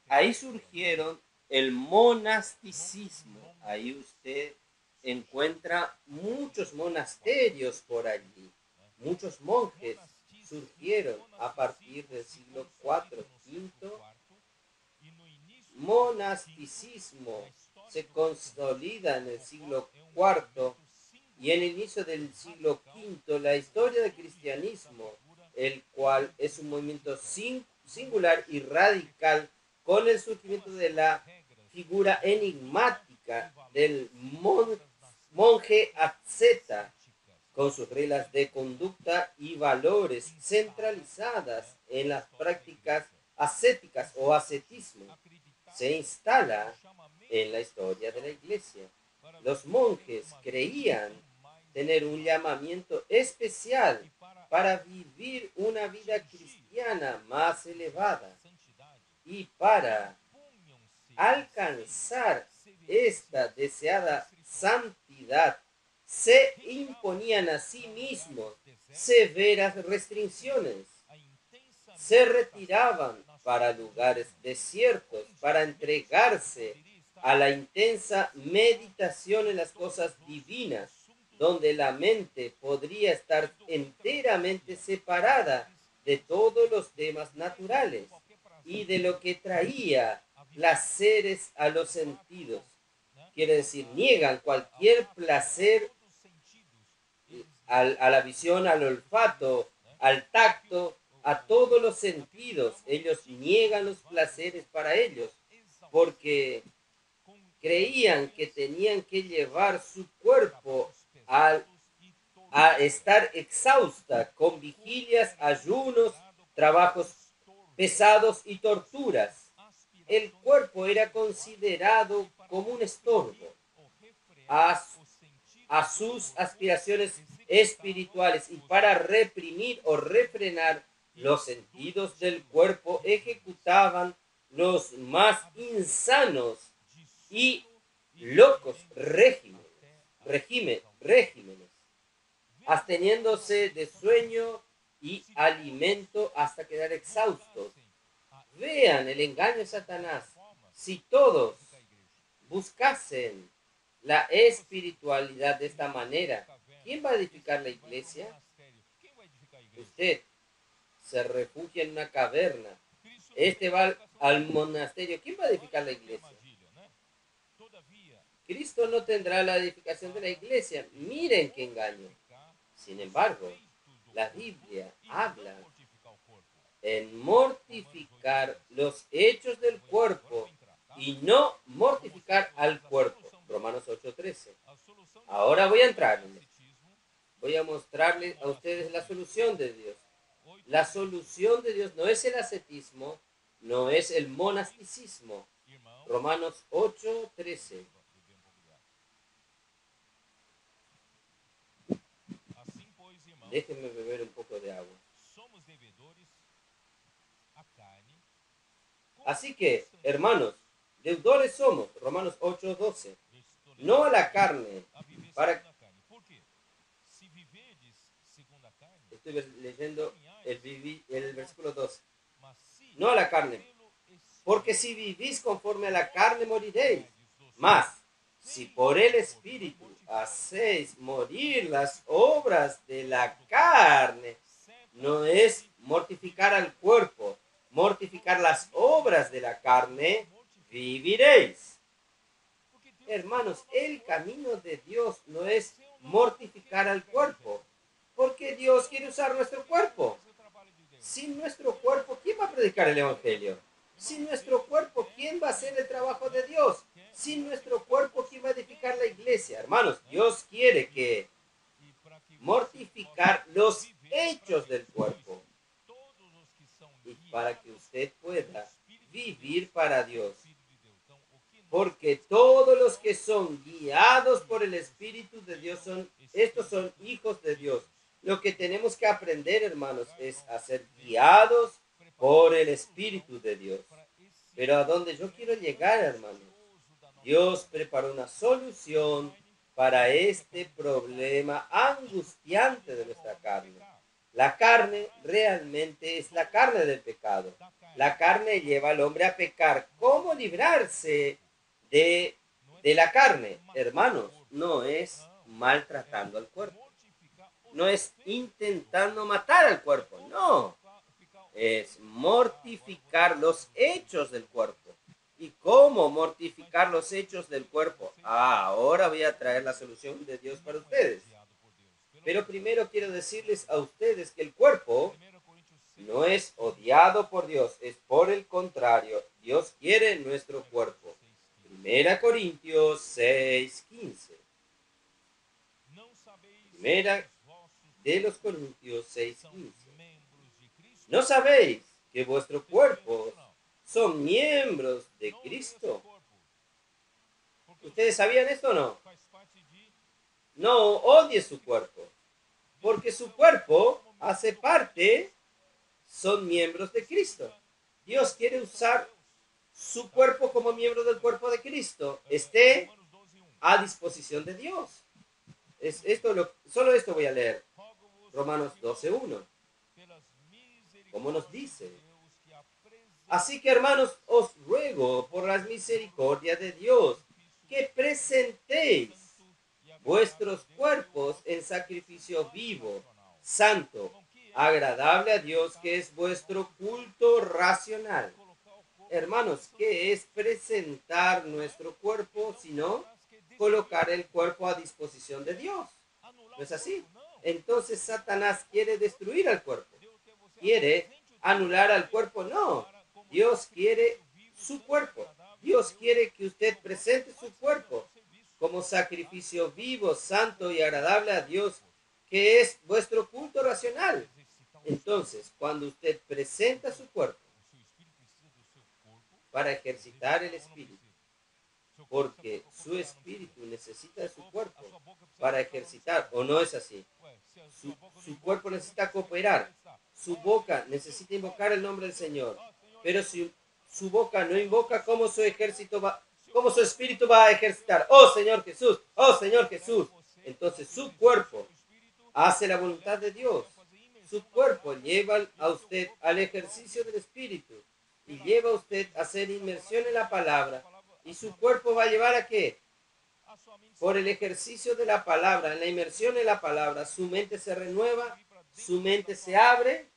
Speaker 1: Ahí surgieron el monasticismo. Ahí usted encuentra muchos monasterios por allí. Muchos monjes surgieron a partir del siglo IV, V. Monasticismo se consolida en el siglo IV y en el inicio del siglo V la historia del cristianismo, el cual es un movimiento singular y radical con el surgimiento de la figura enigmática del monje asceta, con sus reglas de conducta y valores centralizadas en las prácticas ascéticas o ascetismo, se instala en la historia de la iglesia. Los monjes creían tener un llamamiento especial para vivir una vida cristiana más elevada, y para alcanzar esta deseada santidad se imponían a sí mismos severas restricciones. Se retiraban para lugares desiertos para entregarse a la intensa meditación en las cosas divinas, donde la mente podría estar enteramente separada de todos los temas naturales y de lo que traía placeres a los sentidos. Quiere decir, niegan cualquier placer a la visión, al olfato, al tacto, a todos los sentidos. Ellos niegan los placeres para ellos porque creían que tenían que llevar su cuerpo a estar exhausta con vigilias, ayunos, trabajos pesados y torturas. El cuerpo era considerado como un estorbo a sus aspiraciones espirituales, y para reprimir o refrenar los sentidos del cuerpo ejecutaban los más insanos y locos regímenes, absteniéndose de sueño y alimento hasta quedar exhaustos. Vean el engaño de Satanás. Si todos buscasen la espiritualidad de esta manera, ¿quién va a edificar la iglesia? Usted se refugia en una caverna. Este va al monasterio. ¿Quién va a edificar la iglesia? Cristo no tendrá la edificación de la iglesia. Miren qué engaño. Sin embargo, la Biblia habla en mortificar los hechos del cuerpo y no mortificar al cuerpo. Romanos 8:13. Ahora voy a entrar. Voy a mostrarles a ustedes la solución de Dios. La solución de Dios no es el ascetismo, no es el monasticismo. Romanos 8:13. Déjenme beber un poco de agua. Así que, hermanos, deudores somos, Romanos 8:12, no a la carne, para... Estoy leyendo el versículo 12. No a la carne, porque si vivís conforme a la carne moriréis, mas si por el Espíritu hacéis morir las obras de la carne, no es mortificar al cuerpo, mortificar las obras de la carne, viviréis. Hermanos, el camino de Dios no es mortificar al cuerpo, porque Dios quiere usar nuestro cuerpo. Sin nuestro cuerpo, ¿quién va a predicar el Evangelio? Sin nuestro cuerpo, ¿quién va a hacer el trabajo de Dios? Sin nuestro cuerpo, ¿quién va a edificar la iglesia? Hermanos, Dios quiere que mortificar los hechos del cuerpo y para que usted pueda vivir para Dios. Porque todos los que son guiados por el Espíritu de Dios estos son hijos de Dios. Lo que tenemos que aprender, hermanos, es a ser guiados por el Espíritu de Dios. Pero a donde yo quiero llegar, hermanos, Dios preparó una solución para este problema angustiante de nuestra carne. La carne realmente es la carne del pecado. La carne lleva al hombre a pecar. ¿Cómo librarse de la carne? Hermanos, no es maltratando al cuerpo. No es intentando matar al cuerpo. No. Es mortificar los hechos del cuerpo. ¿Y cómo mortificar los hechos del cuerpo? Ahora voy a traer la solución de Dios para ustedes. Pero primero quiero decirles a ustedes que el cuerpo no es odiado por Dios, es por el contrario. Dios quiere nuestro cuerpo. 1 Corintios 6:15. Primera de los Corintios 6:15. ¿No sabéis que vuestro cuerpo son miembros de Cristo? ¿Ustedes sabían esto o no? No odie su cuerpo, porque su cuerpo hace parte, son miembros de Cristo. Dios quiere usar su cuerpo como miembro del cuerpo de Cristo. Esté a disposición de Dios. Solo esto voy a leer. Romanos 12:1. ¿Cómo nos dice? Así que, hermanos, os ruego por las misericordias de Dios que presentéis vuestros cuerpos en sacrificio vivo, santo, agradable a Dios, que es vuestro culto racional. Hermanos, ¿qué es presentar nuestro cuerpo, sino colocar el cuerpo a disposición de Dios? ¿No es así? Entonces Satanás quiere destruir al cuerpo. ¿Quiere anular al cuerpo? No. Dios quiere su cuerpo. Dios quiere que usted presente su cuerpo como sacrificio vivo, santo y agradable a Dios, que es vuestro culto racional. Entonces, cuando usted presenta su cuerpo para ejercitar el espíritu, porque su espíritu necesita de su cuerpo para ejercitar, ¿o no es así? Su cuerpo necesita cooperar, su boca necesita invocar el nombre del Señor, pero si su boca no invoca, ¿cómo su espíritu va a ejercitar? Oh Señor Jesús, oh Señor Jesús. Entonces su cuerpo hace la voluntad de Dios. Su cuerpo lleva a usted al ejercicio del espíritu y lleva a usted a hacer inmersión en la palabra. ¿Y su cuerpo va a llevar a qué? Por el ejercicio de la palabra, en la inmersión en la palabra, su mente se renueva, su mente se abre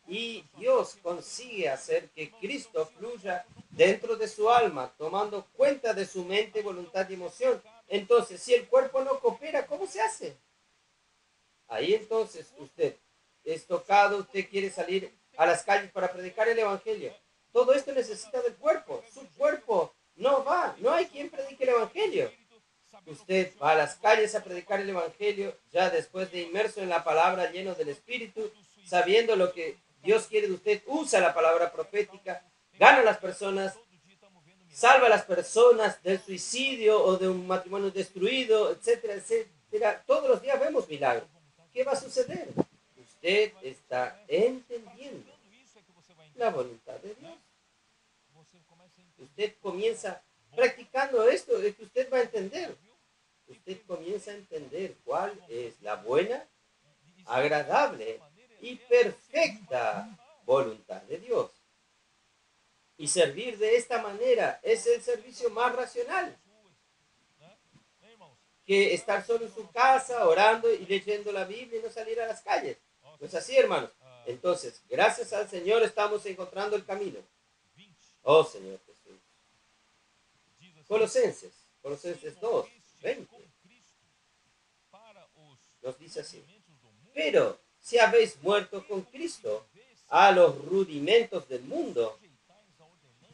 Speaker 1: y Dios consigue hacer que Cristo fluya dentro de su alma, tomando cuenta de su mente, voluntad y emoción. Entonces, si el cuerpo no coopera, ¿cómo se hace? Ahí entonces usted es tocado, usted quiere salir a las calles para predicar el Evangelio. Todo esto necesita del cuerpo. Su cuerpo no va, no hay quien predique el Evangelio. Usted va a las calles a predicar el Evangelio, ya después de inmerso en la palabra, lleno del Espíritu, sabiendo lo que Dios quiere de usted, usa la palabra profética, gana a las personas, salva a las personas del suicidio o de un matrimonio destruido, etcétera, etcétera. Todos los días vemos milagros. ¿Qué va a suceder? Usted está entendiendo la voluntad de Dios. Usted comienza practicando esto, de que usted va a entender. Usted comienza a entender cuál es la buena, agradable y perfecta voluntad de Dios. Y servir de esta manera es el servicio más racional. que estar solo en su casa, orando y leyendo la Biblia y no salir a las calles. No es así, hermanos. Entonces, gracias al Señor estamos encontrando el camino. Oh, Señor Jesús. Colosenses 2, 20. Nos dice así. Pero si habéis muerto con Cristo a los rudimentos del mundo,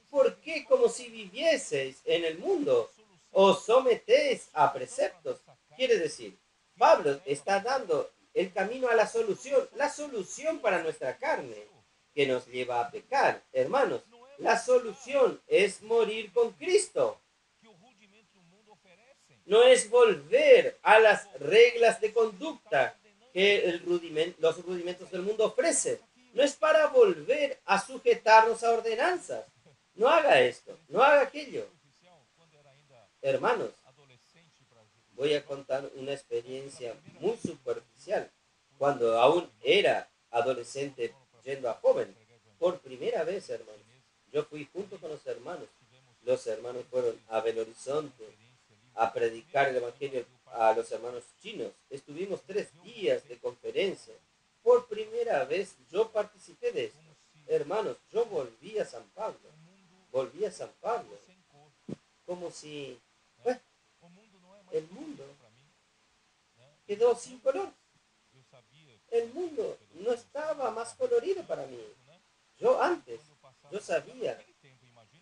Speaker 1: ¿por qué como si vivieseis en el mundo os sometéis a preceptos? Quiere decir, Pablo está dando el camino a la solución para nuestra carne que nos lleva a pecar. Hermanos, la solución es morir con Cristo. No es volver a las reglas de conducta que los rudimentos del mundo ofrecen. No es para volver a sujetarnos a ordenanzas. No haga esto, no haga aquello. Hermanos, voy a contar una experiencia muy superficial. Cuando aún era adolescente yendo a joven, por primera vez, hermanos, yo fui junto con los hermanos. Los hermanos fueron a Belo Horizonte a predicar el evangelio a los hermanos chinos. Estuvimos 3 días de conferencia. Por primera vez yo participé de esto. Hermanos, yo volví a San Pablo. Como si pues, el mundo quedó sin color. El mundo no estaba más colorido para mí. Yo sabía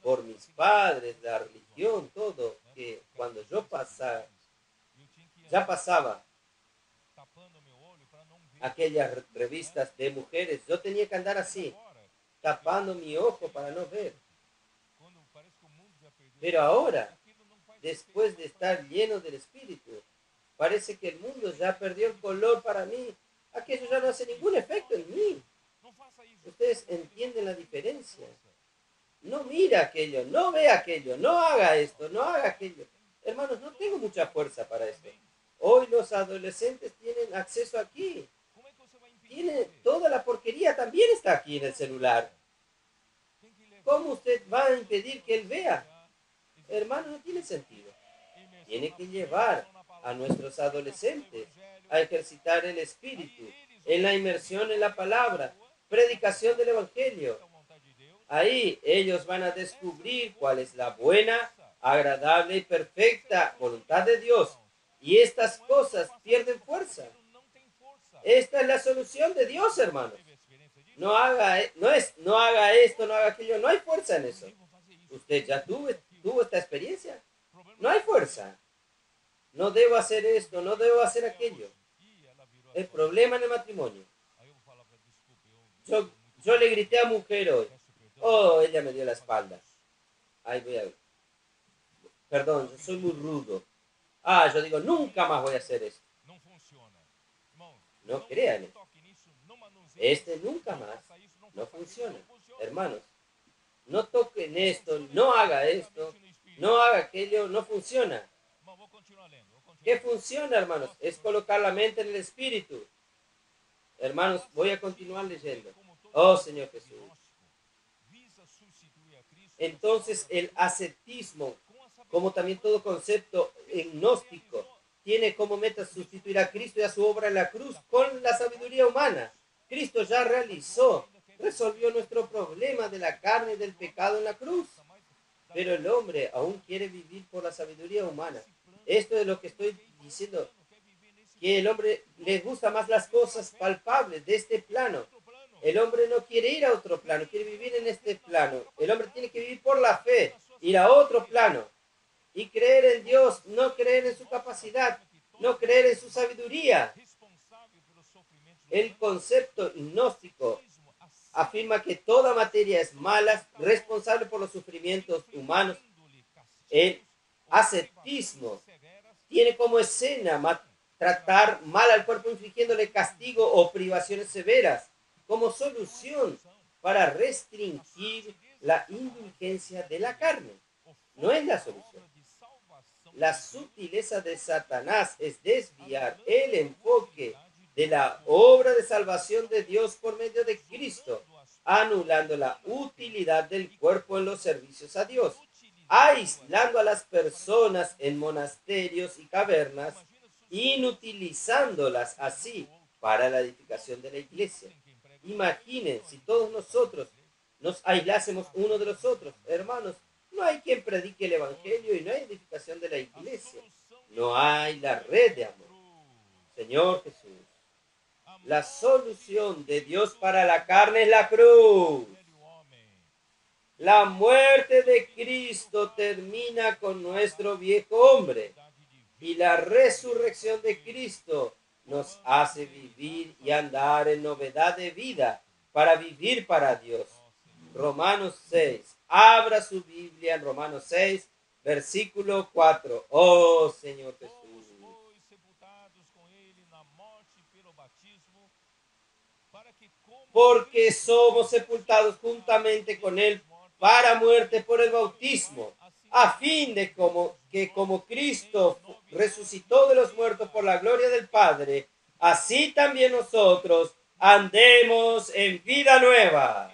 Speaker 1: por mis padres, la religión, todo, que cuando ya pasaba aquellas revistas de mujeres, yo tenía que andar así, tapando mi ojo para no ver. Pero ahora, después de estar lleno del Espíritu, parece que el mundo ya perdió el color para mí. Aquello ya no hace ningún efecto en mí. Ustedes entienden la diferencia. No mira aquello, no ve aquello, no haga esto, no haga aquello. Hermanos, no tengo mucha fuerza para esto. Hoy los adolescentes tienen acceso aquí. Toda la porquería también está aquí en el celular. ¿Cómo usted va a impedir que él vea? Hermano, no tiene sentido. Tiene que llevar a nuestros adolescentes a ejercitar el espíritu, en la inmersión en la palabra, predicación del evangelio. Ahí ellos van a descubrir cuál es la buena, agradable y perfecta voluntad de Dios. Y estas cosas pierden fuerza. Esta es la solución de Dios, hermanos. No haga esto, no haga aquello. No hay fuerza en eso. Usted ya tuvo esta experiencia. No hay fuerza. No debo hacer esto, no debo hacer aquello. El problema en el matrimonio. Yo le grité a mujer hoy. Oh, ella me dio la espalda. Ahí voy a ver. Perdón, yo soy muy rudo. Yo digo, nunca más voy a hacer esto. No crean. Este nunca más no funciona. Hermanos, no toquen esto, no haga esto, no haga aquello, no funciona. ¿Qué funciona, hermanos? Es colocar la mente en el espíritu. Hermanos, voy a continuar leyendo. Oh, Señor Jesús. Entonces, el ascetismo, como también todo concepto gnóstico, tiene como meta sustituir a Cristo y a su obra en la cruz con la sabiduría humana. Cristo ya resolvió nuestro problema de la carne y del pecado en la cruz. Pero el hombre aún quiere vivir por la sabiduría humana. Esto es lo que estoy diciendo, que el hombre le gusta más las cosas palpables de este plano. El hombre no quiere ir a otro plano, quiere vivir en este plano. El hombre tiene que vivir por la fe, ir a otro plano y creer en Dios, no creer en su capacidad, no creer en su sabiduría. El concepto gnóstico afirma que toda materia es mala, responsable por los sufrimientos humanos. El ascetismo tiene como escena tratar mal al cuerpo infligiéndole castigo o privaciones severas como solución para restringir la indulgencia de la carne. No es la solución. La sutileza de Satanás es desviar el enfoque de la obra de salvación de Dios por medio de Cristo, anulando la utilidad del cuerpo en los servicios a Dios. aislando a las personas en monasterios y cavernas, inutilizándolas así para la edificación de la iglesia. Imaginen si todos nosotros nos aislásemos uno de los otros, hermanos, no hay quien predique el evangelio y no hay edificación de la iglesia. No hay la red de amor. Señor Jesús, la solución de Dios para la carne es la cruz. La muerte de Cristo termina con nuestro viejo hombre y la resurrección de Cristo nos hace vivir y andar en novedad de vida para vivir para Dios. Romanos 6. Abra su Biblia en Romanos 6, versículo 4. Oh Señor Jesús. Porque somos sepultados juntamente con él para muerte por el bautismo, a fin de que como Cristo resucitó de los muertos por la gloria del Padre, así también nosotros andemos en vida nueva.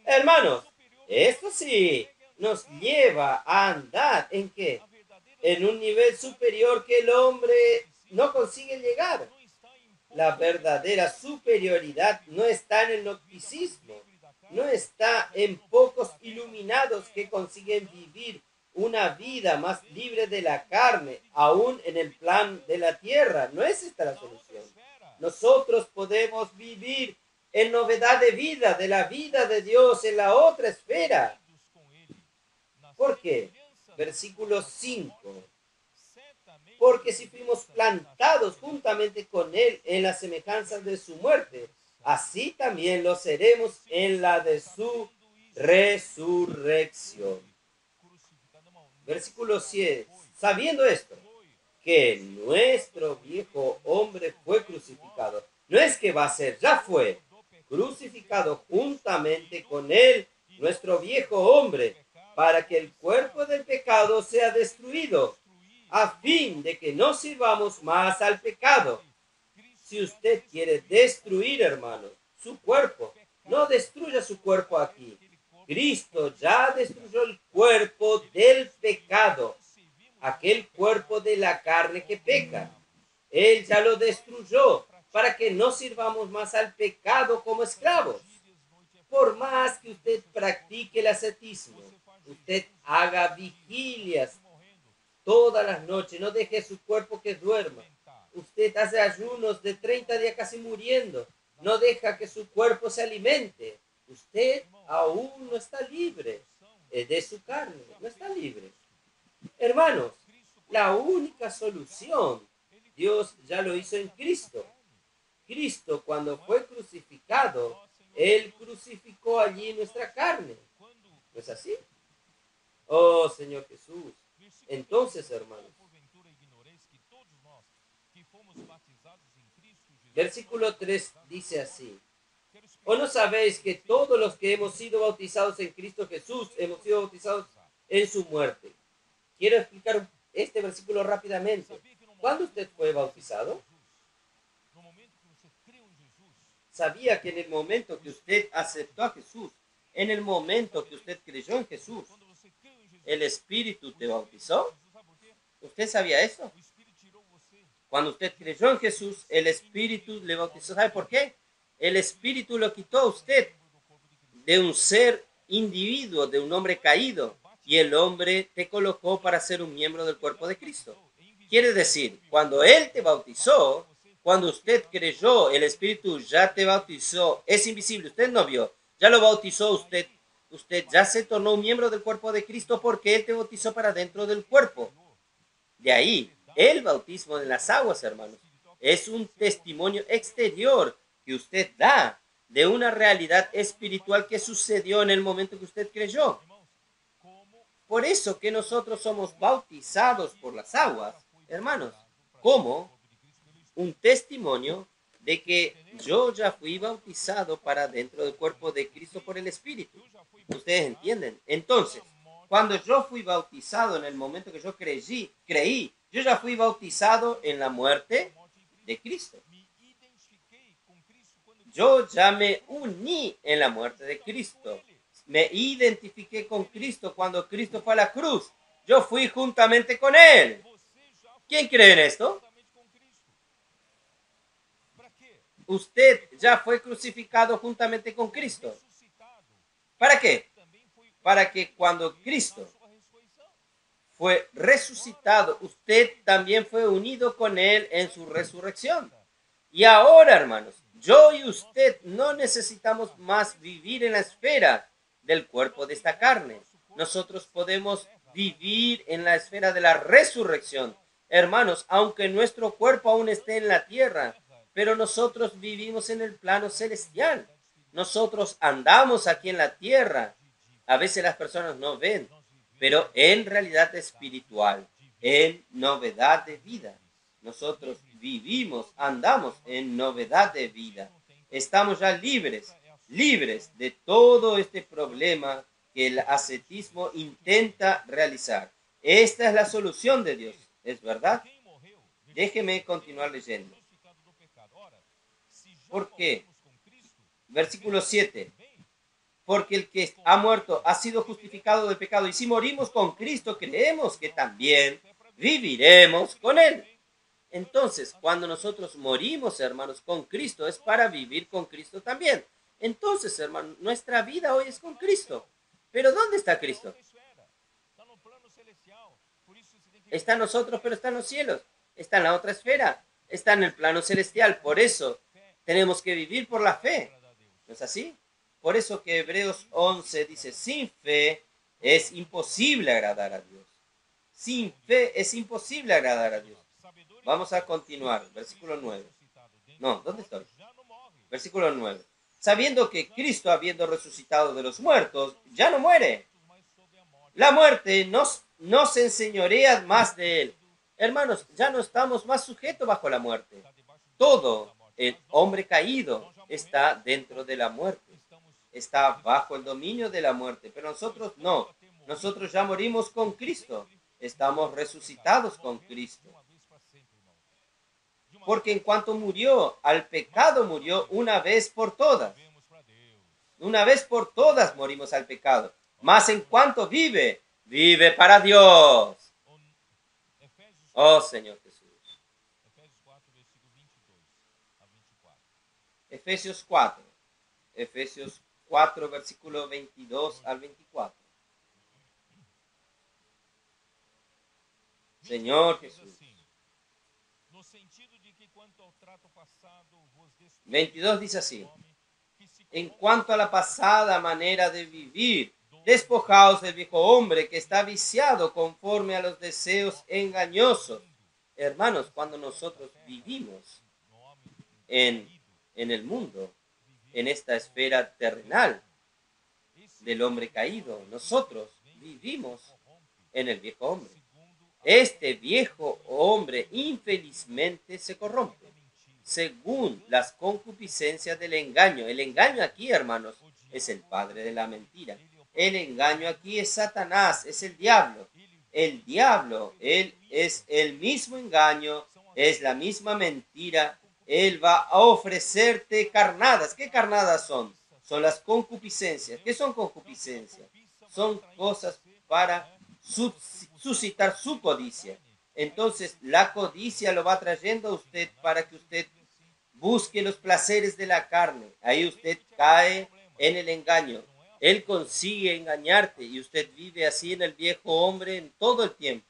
Speaker 1: Hermanos, esto sí nos lleva a andar ¿en qué? En un nivel superior que el hombre no consigue llegar. La verdadera superioridad no está en el gnosticismo, no está en pocos iluminados que consiguen vivir una vida más libre de la carne, aún en el plan de la tierra. No es esta la solución. Nosotros podemos vivir en novedad de vida, de la vida de Dios en la otra esfera. ¿Por qué? Versículo 5. Porque si fuimos plantados juntamente con él en la semejanza de su muerte, así también lo seremos en la de su resurrección. Versículo 7. Sabiendo esto, que nuestro viejo hombre fue crucificado. No es que va a ser, ya fue crucificado juntamente con él, nuestro viejo hombre, para que el cuerpo del pecado sea destruido, a fin de que no sirvamos más al pecado. Si usted quiere destruir, hermano, su cuerpo, no destruya su cuerpo aquí. Cristo ya destruyó el cuerpo del pecado, aquel cuerpo de la carne que peca. Él ya lo destruyó para que no sirvamos más al pecado como esclavos. Por más que usted practique el ascetismo, usted haga vigilias todas las noches, no deje su cuerpo que duerma. Usted hace ayunos de 30 días casi muriendo, no deja que su cuerpo se alimente. Usted aún no está libre de su carne, no está libre. Hermanos, la única solución, Dios ya lo hizo en Cristo. Cristo, cuando fue crucificado, Él crucificó allí nuestra carne. ¿No es así? Oh, Señor Jesús. Entonces, hermanos, versículo 3 dice así. ¿O no sabéis que todos los que hemos sido bautizados en Cristo Jesús, hemos sido bautizados en su muerte? Quiero explicar este versículo rápidamente. ¿Cuándo usted fue bautizado? ¿Sabía que en el momento que usted aceptó a Jesús, en el momento que usted creyó en Jesús, el Espíritu te bautizó? ¿Usted sabía eso? Cuando usted creyó en Jesús, el Espíritu le bautizó. ¿Sabe por qué? El Espíritu lo quitó a usted de un ser individuo, de un hombre caído, y el hombre te colocó para ser un miembro del cuerpo de Cristo. Quiere decir, cuando Él te bautizó, cuando usted creyó, el Espíritu ya te bautizó, es invisible, usted no vio, ya lo bautizó usted, usted ya se tornó un miembro del cuerpo de Cristo porque Él te bautizó para dentro del cuerpo. De ahí, el bautismo en las aguas, hermanos, es un testimonio exterior que usted da de una realidad espiritual que sucedió en el momento que usted creyó. Por eso que nosotros somos bautizados por las aguas, hermanos, como un testimonio de que yo ya fui bautizado para dentro del cuerpo de Cristo por el Espíritu. ¿Ustedes entienden? Entonces, cuando yo fui bautizado en el momento que yo creí, yo ya fui bautizado en la muerte de Cristo. Yo ya me uní en la muerte de Cristo. me identifiqué con Cristo cuando Cristo fue a la cruz. Yo fui juntamente con Él. ¿Quién cree en esto? Usted ya fue crucificado juntamente con Cristo. ¿Para qué? Para que cuando Cristo fue resucitado, usted también fue unido con Él en su resurrección. Y ahora, hermanos, yo y usted no necesitamos más vivir en la esfera del cuerpo de esta carne. Nosotros podemos vivir en la esfera de la resurrección. Hermanos, aunque nuestro cuerpo aún esté en la tierra, pero nosotros vivimos en el plano celestial. Nosotros andamos aquí en la tierra. A veces las personas no ven, pero en realidad espiritual, en novedad de vida. Nosotros vivimos, andamos en novedad de vida. Estamos ya libres, libres de todo este problema que el ascetismo intenta realizar. Esta es la solución de Dios, ¿es verdad? Déjeme continuar leyendo. ¿Por qué? Versículo 7. Porque el que ha muerto ha sido justificado del pecado. Y si morimos con Cristo, creemos que también viviremos con Él. Entonces, cuando nosotros morimos, hermanos, con Cristo, es para vivir con Cristo también. Entonces, hermanos, nuestra vida hoy es con Cristo. Pero ¿dónde está Cristo? Está en nosotros, pero está en los cielos. Está en la otra esfera. Está en el plano celestial. Por eso tenemos que vivir por la fe. ¿No es así? Por eso que Hebreos 11 dice, sin fe es imposible agradar a Dios. Sin fe es imposible agradar a Dios. Vamos a continuar. Versículo 9. No, ¿dónde estoy? Versículo 9. Sabiendo que Cristo, habiendo resucitado de los muertos, ya no muere. La muerte no se enseñorea más de él. Hermanos, ya no estamos más sujetos bajo la muerte. Todo el hombre caído está dentro de la muerte. Está bajo el dominio de la muerte. Pero nosotros no. Nosotros ya morimos con Cristo. Estamos resucitados con Cristo. Porque en cuanto murió, al pecado murió una vez por todas. Una vez por todas morimos al pecado. Mas en cuanto vive, vive para Dios. Oh Señor Jesús. Efesios 4. Efesios 4, versículo 22 al 24. Señor Jesús. 22 dice así. En cuanto a la pasada manera de vivir, despojaos del viejo hombre que está viciado conforme a los deseos engañosos. Hermanos, cuando nosotros vivimos en el mundo, en esta esfera terrenal del hombre caído, nosotros vivimos en el viejo hombre. Este viejo hombre infelizmente se corrompe según las concupiscencias del engaño. El engaño aquí, hermanos, es el padre de la mentira. El engaño aquí es Satanás, es el diablo. El diablo, él es el mismo engaño, es la misma mentira. Él va a ofrecerte carnadas. ¿Qué carnadas son? Son las concupiscencias. ¿Qué son concupiscencias? Son cosas para suscitar su codicia. Entonces, la codicia lo va trayendo a usted para que usted busque los placeres de la carne. Ahí usted cae en el engaño. Él consigue engañarte y usted vive así en el viejo hombre en todo el tiempo.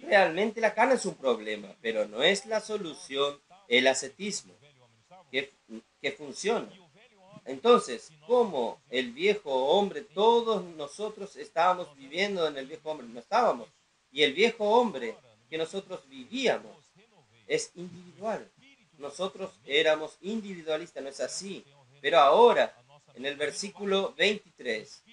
Speaker 1: Realmente la carne es un problema, pero no es la solución el ascetismo que funciona. Entonces, como el viejo hombre, todos nosotros estábamos viviendo en el viejo hombre, no estábamos. Y el viejo hombre que nosotros vivíamos es individual. Nosotros éramos individualistas, no es así. Pero ahora, en el versículo 23,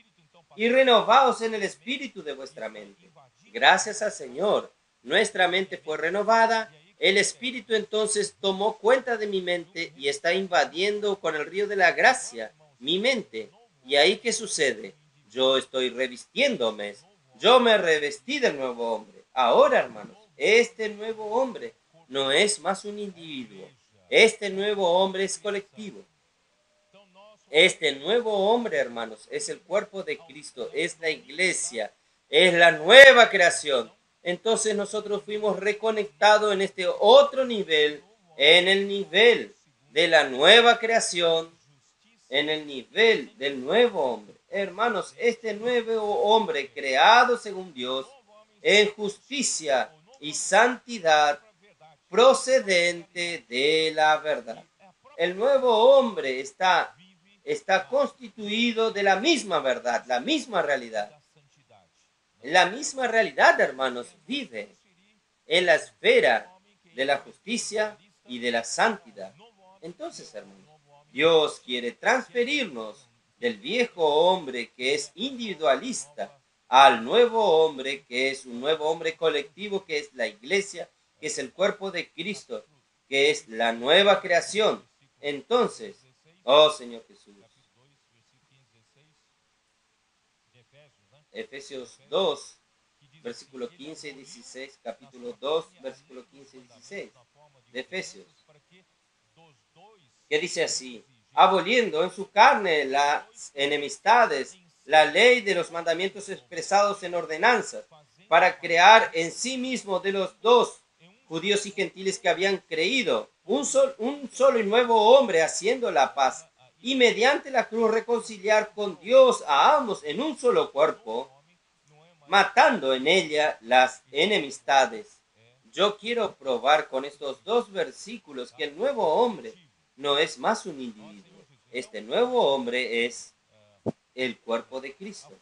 Speaker 1: y renovaos en el espíritu de vuestra mente. Gracias al Señor, nuestra mente fue renovada. El Espíritu entonces tomó cuenta de mi mente y está invadiendo con el río de la gracia mi mente. ¿Y ahí qué sucede? Yo estoy revistiéndome. Yo me revestí del nuevo hombre. Ahora, hermanos, este nuevo hombre no es más un individuo. Este nuevo hombre es colectivo. Este nuevo hombre, hermanos, es el cuerpo de Cristo, es la iglesia, es la nueva creación. Entonces nosotros fuimos reconectados en este otro nivel, en el nivel de la nueva creación, en el nivel del nuevo hombre. Hermanos, este nuevo hombre creado según Dios, en justicia y santidad procedente de la verdad. El nuevo hombre está constituido de la misma verdad, la misma realidad. La misma realidad, hermanos, vive en la esfera de la justicia y de la santidad. Entonces, hermanos, Dios quiere transferirnos del viejo hombre que es individualista al nuevo hombre que es un nuevo hombre colectivo, que es la iglesia, que es el cuerpo de Cristo, que es la nueva creación. Entonces, oh Señor Jesús, Efesios 2, versículo 15 y 16, capítulo 2, versículo 15 y 16 de Efesios, que dice así: aboliendo en su carne las enemistades, la ley de los mandamientos expresados en ordenanzas, para crear en sí mismo de los dos, judíos y gentiles que habían creído, un solo y nuevo hombre, haciendo la paz, y mediante la cruz reconciliar con Dios a ambos en un solo cuerpo, matando en ella las enemistades. Yo quiero probar con estos dos versículos que el nuevo hombre no es más un individuo. Este nuevo hombre es el cuerpo de Cristo.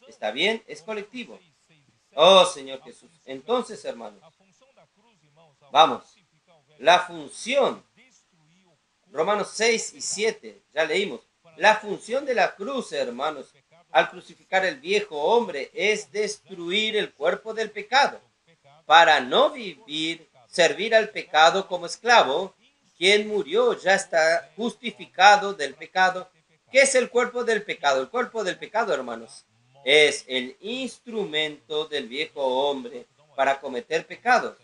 Speaker 1: ¿Está bien? Es colectivo. Oh Señor Jesús. Entonces, hermanos, vamos. La función, Romanos 6 y 7, ya leímos. La función de la cruz, hermanos, al crucificar el viejo hombre, es destruir el cuerpo del pecado, para no vivir, servir al pecado como esclavo. Quien murió ya está justificado del pecado. ¿Qué es el cuerpo del pecado? El cuerpo del pecado, hermanos, es el instrumento del viejo hombre para cometer pecados,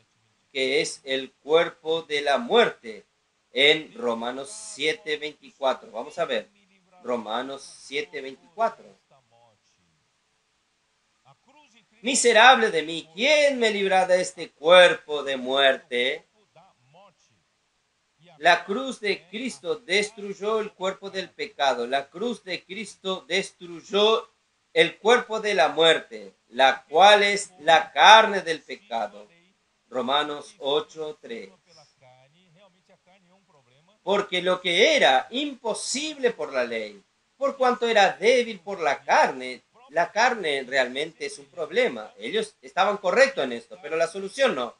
Speaker 1: que es el cuerpo de la muerte en Romanos 7:24. Vamos a ver, Romanos 7:24. Miserable de mí, ¿quién me librará de este cuerpo de muerte? La cruz de Cristo destruyó el cuerpo del pecado. La cruz de Cristo destruyó el cuerpo de la muerte, la cual es la carne del pecado. Romanos 8:3. Porque lo que era imposible por la ley, por cuanto era débil por la carne realmente es un problema. Ellos estaban correctos en esto, pero la solución no.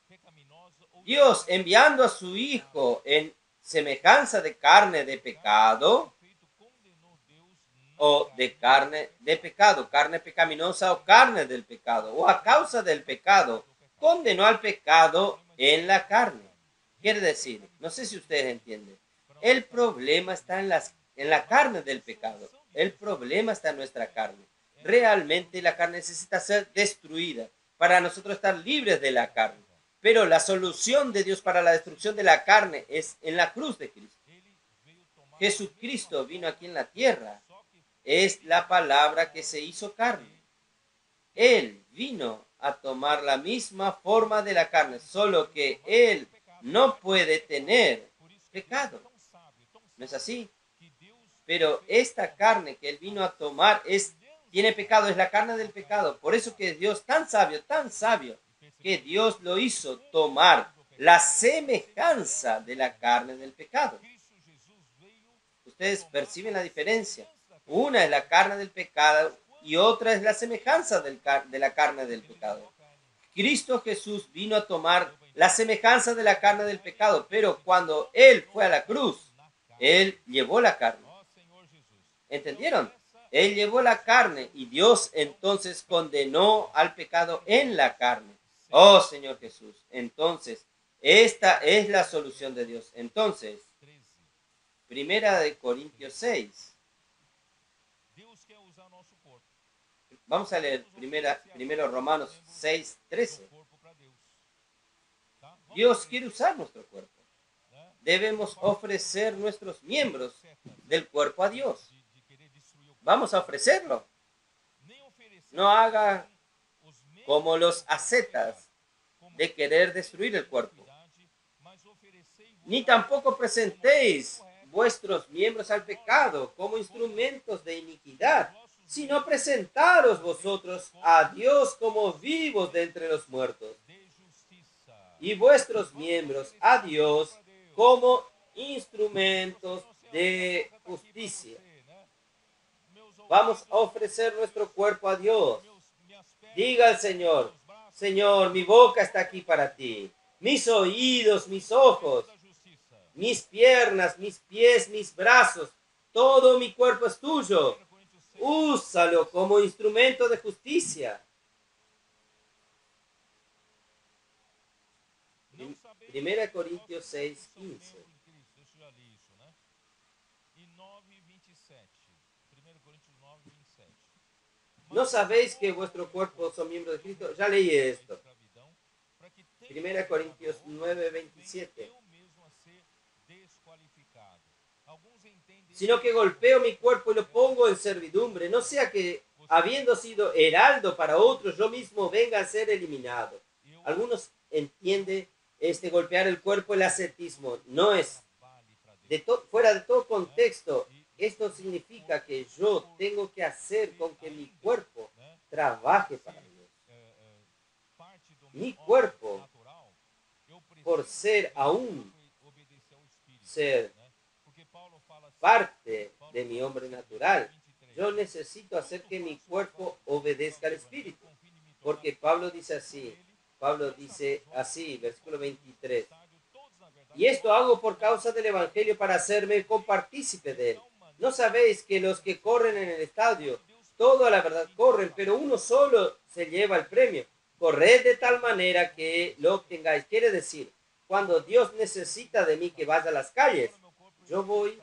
Speaker 1: Dios, enviando a su Hijo en semejanza de carne de pecado, o de carne de pecado, carne pecaminosa o carne del pecado, o a causa del pecado, condenó al pecado en la carne. Quiere decir, no sé si ustedes entienden, el problema está en la carne del pecado. El problema está en nuestra carne. Realmente la carne necesita ser destruida para nosotros estar libres de la carne. Pero la solución de Dios para la destrucción de la carne es en la cruz de Cristo. Jesucristo vino aquí en la tierra. Es la palabra que se hizo carne. Él vino a tomar la misma forma de la carne, solo que Él no puede tener pecado. ¿No es así? Pero esta carne que Él vino a tomar tiene pecado, es la carne del pecado. Por eso que Dios tan sabio, que Dios lo hizo tomar la semejanza de la carne del pecado. Ustedes perciben la diferencia. Una es la carne del pecado y otra es la semejanza de la carne del pecado. Cristo Jesús vino a tomar la semejanza de la carne del pecado, pero cuando Él fue a la cruz, Él llevó la carne. ¿Entendieron? Él llevó la carne y Dios entonces condenó al pecado en la carne. Oh Señor Jesús, entonces esta es la solución de Dios. Entonces, Primera de Corintios 6. Vamos a leer primero Romanos 6:13. Dios quiere usar nuestro cuerpo. Debemos ofrecer nuestros miembros del cuerpo a Dios. vamos a ofrecerlo. No haga como los ascetas de querer destruir el cuerpo. Ni tampoco presentéis vuestros miembros al pecado como instrumentos de iniquidad, sino presentaros vosotros a Dios como vivos de entre los muertos, y vuestros miembros a Dios como instrumentos de justicia. Vamos a ofrecer nuestro cuerpo a Dios. Diga al Señor: Señor, mi boca está aquí para ti, mis oídos, mis ojos, mis piernas, mis pies, mis brazos, todo mi cuerpo es tuyo. Úsalo como instrumento de justicia. Primera Corintios 6:15. ¿No sabéis que vuestro cuerpo son miembros de Cristo? Ya leí esto. Primera Corintios 9:27. Sino que golpeo mi cuerpo y lo pongo en servidumbre, no sea que, habiendo sido heraldo para otros, yo mismo venga a ser eliminado. Algunos entienden golpear el cuerpo el ascetismo. No es fuera de todo contexto. Esto significa que yo tengo que hacer con que mi cuerpo trabaje para Dios. Mi cuerpo, por ser parte de mi hombre natural, yo necesito hacer que mi cuerpo obedezca al Espíritu. Porque Pablo dice así, versículo 23. Y esto hago por causa del Evangelio, para hacerme compartícipe de él. ¿No sabéis que los que corren en el estadio, todo a la verdad corren, pero uno solo se lleva el premio? Corred de tal manera que lo obtengáis. Quiere decir, cuando Dios necesita de mí que vaya a las calles, yo voy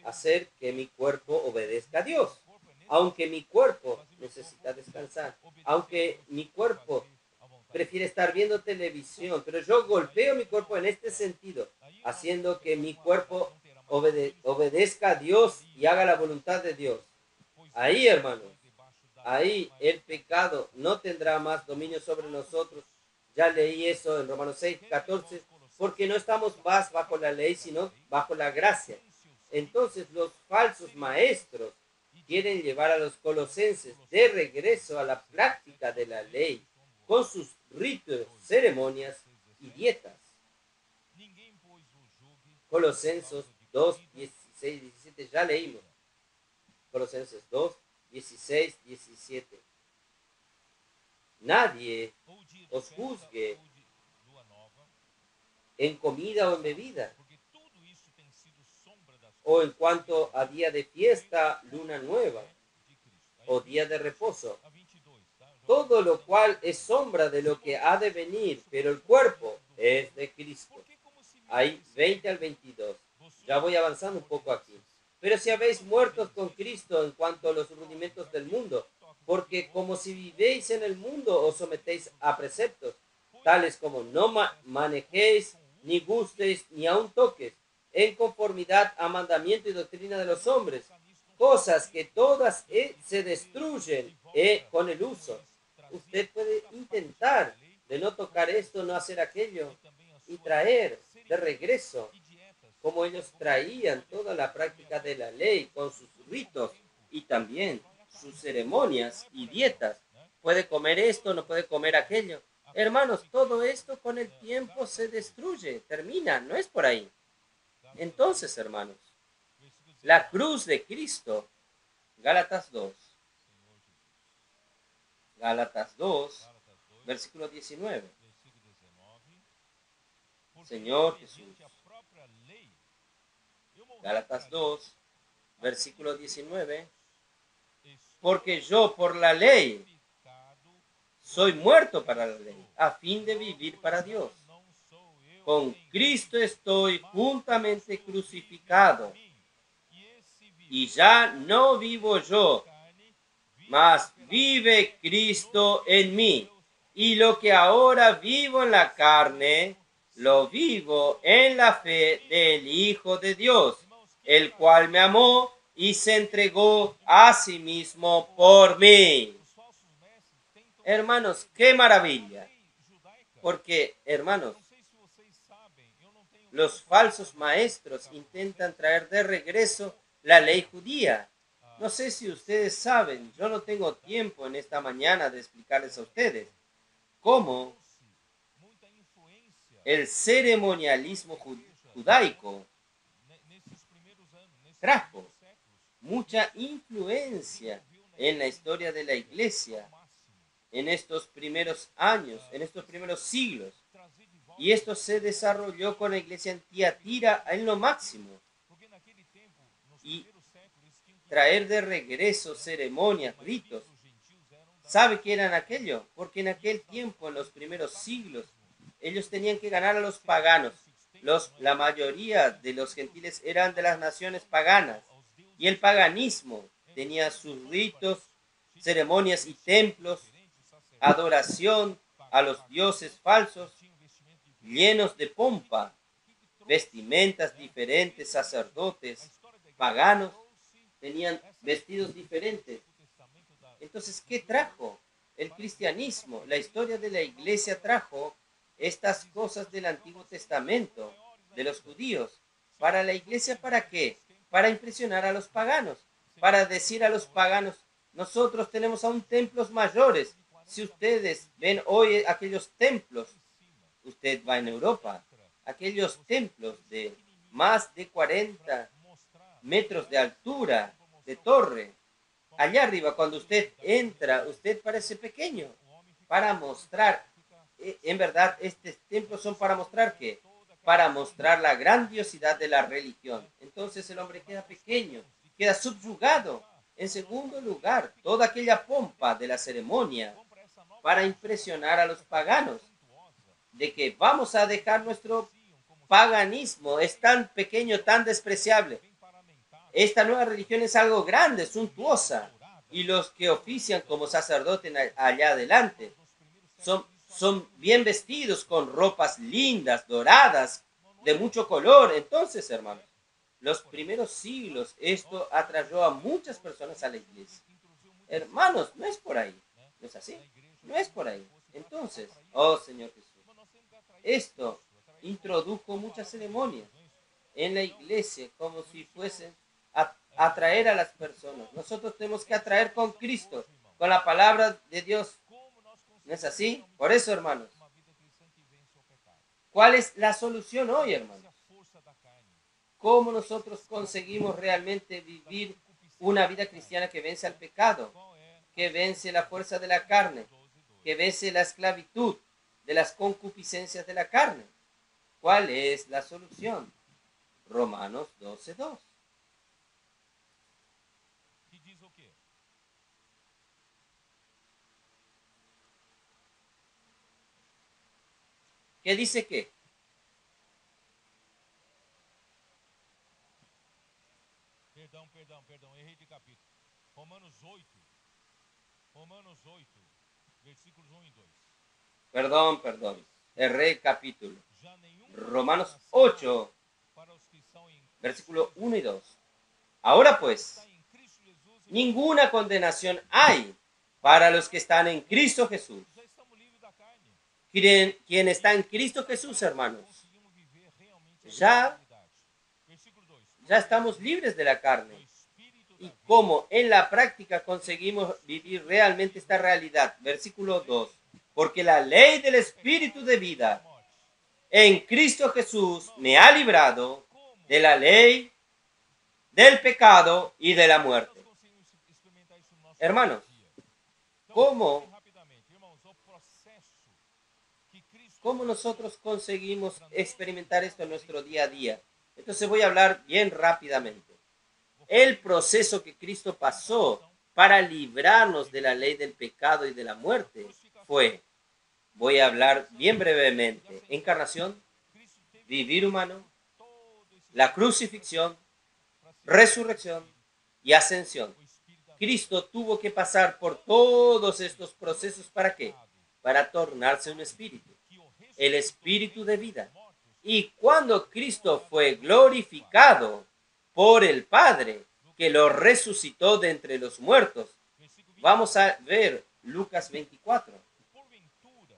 Speaker 1: a hacer que mi cuerpo obedezca a Dios. Aunque mi cuerpo necesita descansar, aunque mi cuerpo prefiere estar viendo televisión, pero yo golpeo mi cuerpo en este sentido, haciendo que mi cuerpo obedezca a Dios y haga la voluntad de Dios. Ahí, hermanos, ahí el pecado no tendrá más dominio sobre nosotros. Ya leí eso en Romanos 6:14, porque no estamos más bajo la ley, sino bajo la gracia. Entonces los falsos maestros quieren llevar a los colosenses de regreso a la práctica de la ley, con sus ritos, ceremonias y dietas. Colosenses 2, 16, 17, ya leímos. Colosenses 2, 16, 17. Nadie os juzgue en comida o en bebida, o en cuanto a día de fiesta, luna nueva, o día de reposo. Todo lo cual es sombra de lo que ha de venir, pero el cuerpo es de Cristo. Ahí 20 al 22. Ya voy avanzando un poco aquí. Pero si habéis muertos con Cristo en cuanto a los rudimentos del mundo, porque como si vivéis en el mundo os sometéis a preceptos, tales como no manejéis, ni gustéis, ni aun toques, en conformidad a mandamiento y doctrina de los hombres, cosas que todas se destruyen con el uso. Usted puede intentar de no tocar esto, no hacer aquello, y traer de regreso, como ellos traían toda la práctica de la ley con sus ritos y también sus ceremonias y dietas. Puede comer esto, no puede comer aquello. Hermanos, todo esto con el tiempo se destruye, termina, no es por ahí. Entonces, hermanos, la cruz de Cristo, Gálatas 2, versículo 19. Señor Jesús. Gálatas 2, versículo 19. Porque yo por la ley soy muerto para la ley, a fin de vivir para Dios. Con Cristo estoy juntamente crucificado, y ya no vivo yo, mas vive Cristo en mí. Y lo que ahora vivo en la carne, lo vivo en la fe del Hijo de Dios, el cual me amó y se entregó a sí mismo por mí. Hermanos, qué maravilla. Porque, hermanos, los falsos maestros intentan traer de regreso la ley judía. No sé si ustedes saben, yo no tengo tiempo en esta mañana de explicarles a ustedes cómo el ceremonialismo judaico trajo mucha influencia en la historia de la iglesia en estos primeros años, en estos primeros siglos. Y esto se desarrolló con la iglesia en Tiatira en lo máximo. Y traer de regreso ceremonias, ritos. ¿Sabe qué eran aquello? Porque en aquel tiempo, en los primeros siglos, ellos tenían que ganar a los paganos. La mayoría de los gentiles eran de las naciones paganas. Y el paganismo tenía sus ritos, ceremonias y templos, adoración a los dioses falsos, llenos de pompa, vestimentas diferentes, sacerdotes paganos tenían vestidos diferentes. Entonces, ¿qué trajo? El cristianismo, la historia de la iglesia trajo estas cosas del Antiguo Testamento, de los judíos. ¿Para la iglesia para qué? Para impresionar a los paganos, para decir a los paganos, nosotros tenemos aún templos mayores. Si ustedes ven hoy aquellos templos, usted va en Europa, aquellos templos de más de 40 metros de altura, de torre, allá arriba, cuando usted entra, usted parece pequeño, para mostrar, en verdad, estos templos son para mostrar ¿qué? Para mostrar la grandiosidad de la religión. Entonces el hombre queda pequeño, queda subyugado. En segundo lugar, toda aquella pompa de la ceremonia para impresionar a los paganos, de que vamos a dejar nuestro paganismo, es tan pequeño, tan despreciable. Esta nueva religión es algo grande, suntuosa, y los que ofician como sacerdotes allá adelante son bien vestidos con ropas lindas, doradas, de mucho color. Entonces, hermanos, los primeros siglos esto atrayó a muchas personas a la iglesia. Hermanos, no es por ahí, ¿no es así? No es por ahí. Entonces, oh Señor Jesús, esto introdujo muchas ceremonias en la iglesia como si fuesen a atraer a las personas. Nosotros tenemos que atraer con Cristo, con la palabra de Dios. ¿No es así? Por eso, hermanos, ¿cuál es la solución hoy, hermanos? ¿Cómo nosotros conseguimos realmente vivir una vida cristiana que vence al pecado, que vence la fuerza de la carne, que vence la esclavitud de las concupiscencias de la carne? ¿Cuál es la solución? Romanos 12:2. ¿Qué dice qué?
Speaker 2: Perdão, errei de capítulo. Romanos 8, versículos 1 y 2.
Speaker 1: Perdón. Erré capítulo. Romanos 8, versículo 1 y 2. Ahora pues, ninguna condenación hay para los que están en Cristo Jesús. Quien está en Cristo Jesús, hermanos, ya estamos libres de la carne. Y cómo en la práctica conseguimos vivir realmente esta realidad. Versículo 2. Porque la ley del Espíritu de vida en Cristo Jesús me ha librado de la ley, del pecado y de la muerte. Hermanos, ¿cómo nosotros conseguimos experimentar esto en nuestro día a día? Entonces voy a hablar bien rápidamente. El proceso que Cristo pasó para librarnos de la ley del pecado y de la muerte fue, voy a hablar bien brevemente, encarnación, vivir humano, la crucifixión, resurrección y ascensión. Cristo tuvo que pasar por todos estos procesos. ¿Para qué? Para tornarse un espíritu, el espíritu de vida. Y cuando Cristo fue glorificado por el Padre, que lo resucitó de entre los muertos.
Speaker 2: Versículo 20.
Speaker 1: Vamos a ver Lucas 24.
Speaker 2: Porventura,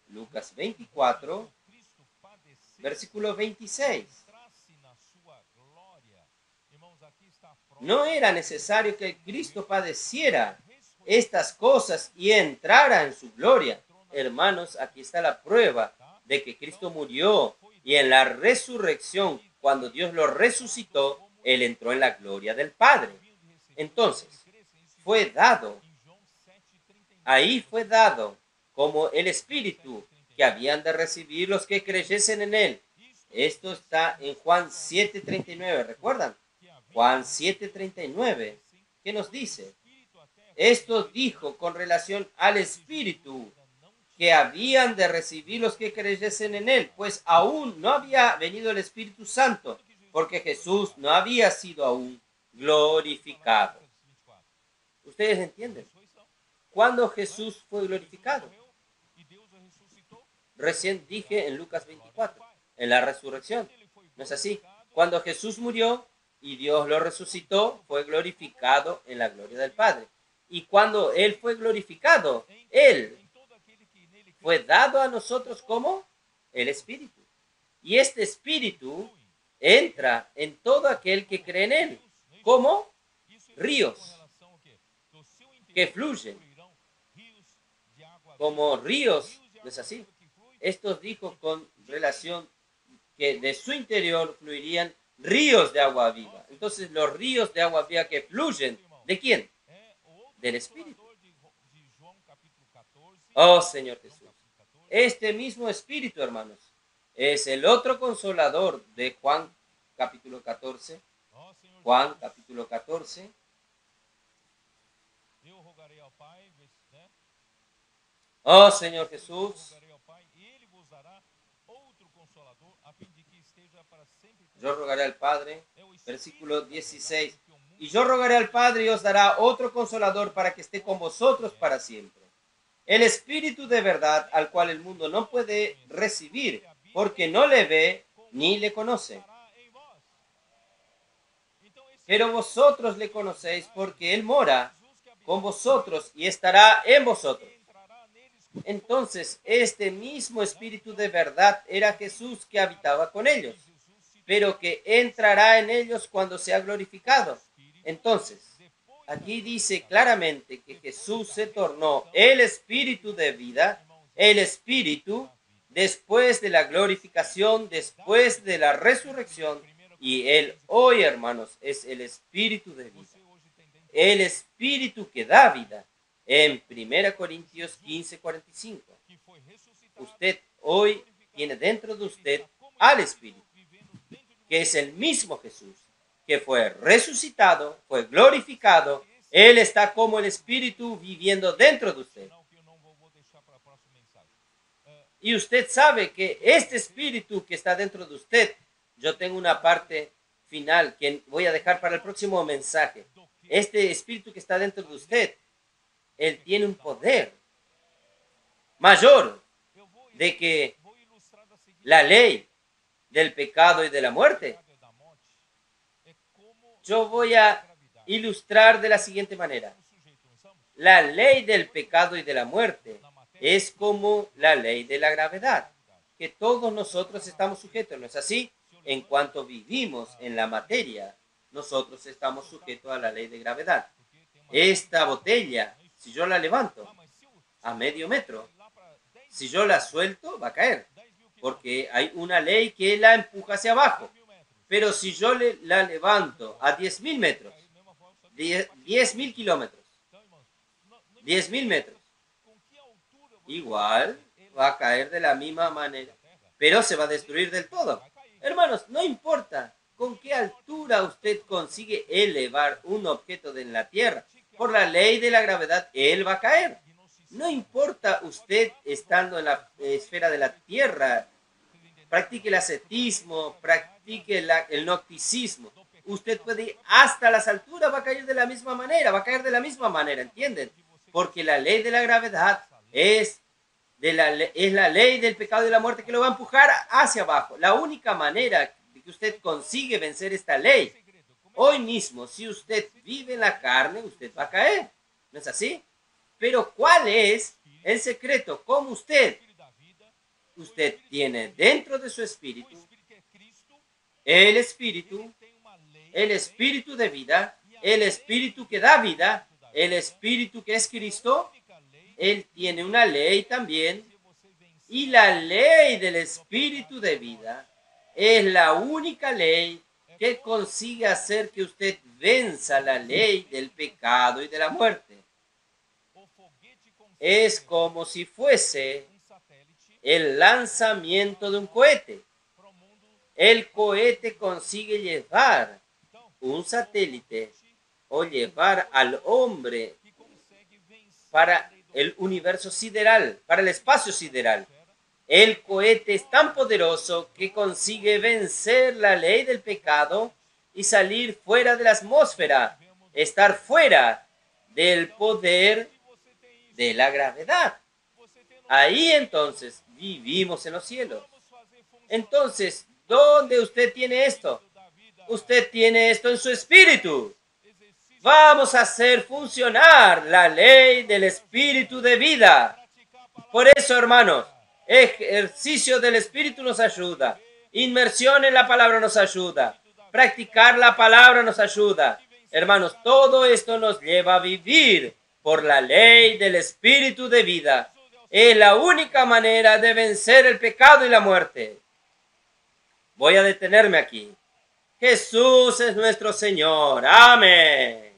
Speaker 1: Lucas 24,
Speaker 2: Cristo padecesse,
Speaker 1: versículo 26.
Speaker 2: entrasse na sua glória. Irmãos, aqui está a prova.
Speaker 1: No era necesario que Cristo padeciera estas cosas y entrara en su gloria. Hermanos, aquí está la prueba de que Cristo murió y en la resurrección, cuando Dios lo resucitó, Él entró en la gloria del Padre. Entonces, fue dado, ahí fue dado como el Espíritu que habían de recibir los que creyesen en Él. Esto está en Juan 7:39, ¿recuerdan? Juan 7:39, ¿qué nos dice? Esto dijo con relación al Espíritu que habían de recibir los que creyesen en Él, pues aún no había venido el Espíritu Santo, porque Jesús no había sido aún glorificado. ¿Ustedes entienden? ¿Cuándo Jesús fue glorificado? Recién dije en Lucas 24, en la resurrección. ¿No es así? Cuando Jesús murió y Dios lo resucitó, fue glorificado en la gloria del Padre. Y cuando Él fue glorificado, Él fue dado a nosotros como el Espíritu. Y este Espíritu entra en todo aquel que cree en Él, como ríos que fluyen, como ríos, ¿no es así? Esto dijo con relación que de su interior fluirían ríos de agua viva. Entonces los ríos de agua viva que fluyen, ¿de quién? Del Espíritu. Oh Señor Jesús. Este mismo Espíritu, hermanos, es el otro consolador de Juan capítulo 14. Juan capítulo 14. Oh Señor Jesús. Yo rogaré al Padre, versículo 16. Y yo rogaré al Padre y os dará otro consolador para que esté con vosotros para siempre. El Espíritu de verdad, al cual el mundo no puede recibir, porque no le ve ni le conoce. Pero vosotros le conocéis, porque Él mora con vosotros y estará en vosotros. Entonces, este mismo Espíritu de verdad era Jesús que habitaba con ellos, pero que entrará en ellos cuando sea glorificado. Entonces, aquí dice claramente que Jesús se tornó el Espíritu de vida, el Espíritu después de la glorificación, después de la resurrección, y Él hoy, hermanos, es el Espíritu de vida, el Espíritu que da vida. En 1 Corintios 15:45, usted hoy tiene dentro de usted al Espíritu, que es el mismo Jesús, que fue resucitado, fue glorificado. Él está como el Espíritu viviendo dentro de usted. Y usted sabe que este Espíritu que está dentro de usted, yo tengo una parte final que voy a dejar para el próximo mensaje. Este Espíritu que está dentro de usted, Él tiene un poder mayor de que la ley del pecado y de la muerte. Yo voy a ilustrar de la siguiente manera. La ley del pecado y de la muerte es como la ley de la gravedad, que todos nosotros estamos sujetos, ¿no es así? En cuanto vivimos en la materia, nosotros estamos sujetos a la ley de gravedad. Esta botella, si yo la levanto a medio metro, si yo la suelto, va a caer, porque hay una ley que la empuja hacia abajo. Pero si yo la levanto a 10.000 metros, 10.000 kilómetros, 10.000 metros, igual va a caer de la misma manera, pero se va a destruir del todo. Hermanos, no importa con qué altura usted consigue elevar un objeto en la tierra, por la ley de la gravedad, él va a caer. No importa usted estando en la esfera de la tierra, practique el ascetismo, practique el gnosticismo. Usted puede ir hasta las alturas, va a caer de la misma manera, ¿entienden? Porque la ley de la gravedad es la ley del pecado y de la muerte que lo va a empujar hacia abajo. La única manera de que usted consigue vencer esta ley Hoy mismo, si usted vive en la carne, usted va a caer. ¿No es así? Pero ¿cuál es el secreto? ¿Cómo usted tiene dentro de su espíritu el espíritu de vida, el espíritu que da vida, el espíritu que es Cristo? Él tiene una ley también, y la ley del espíritu de vida es la única ley que consigue hacer que usted venza la ley del pecado y de la muerte. Es como si fuese el lanzamiento de un cohete. El cohete consigue llevar un satélite o llevar al hombre para el universo sideral, para el espacio sideral. El cohete es tan poderoso que consigue vencer la ley del pecado y salir fuera de la atmósfera, estar fuera del poder de la gravedad. Ahí entonces vivimos en los cielos. Entonces, ¿dónde usted tiene esto? Usted tiene esto en su espíritu. Vamos a hacer funcionar la ley del espíritu de vida. Por eso, hermanos, ejercicio del espíritu nos ayuda. Inmersión en la palabra nos ayuda. Practicar la palabra nos ayuda. Hermanos, todo esto nos lleva a vivir por la ley del espíritu de vida. Es la única manera de vencer el pecado y la muerte. Voy a detenerme aquí. Jesús es nuestro Señor. Amén.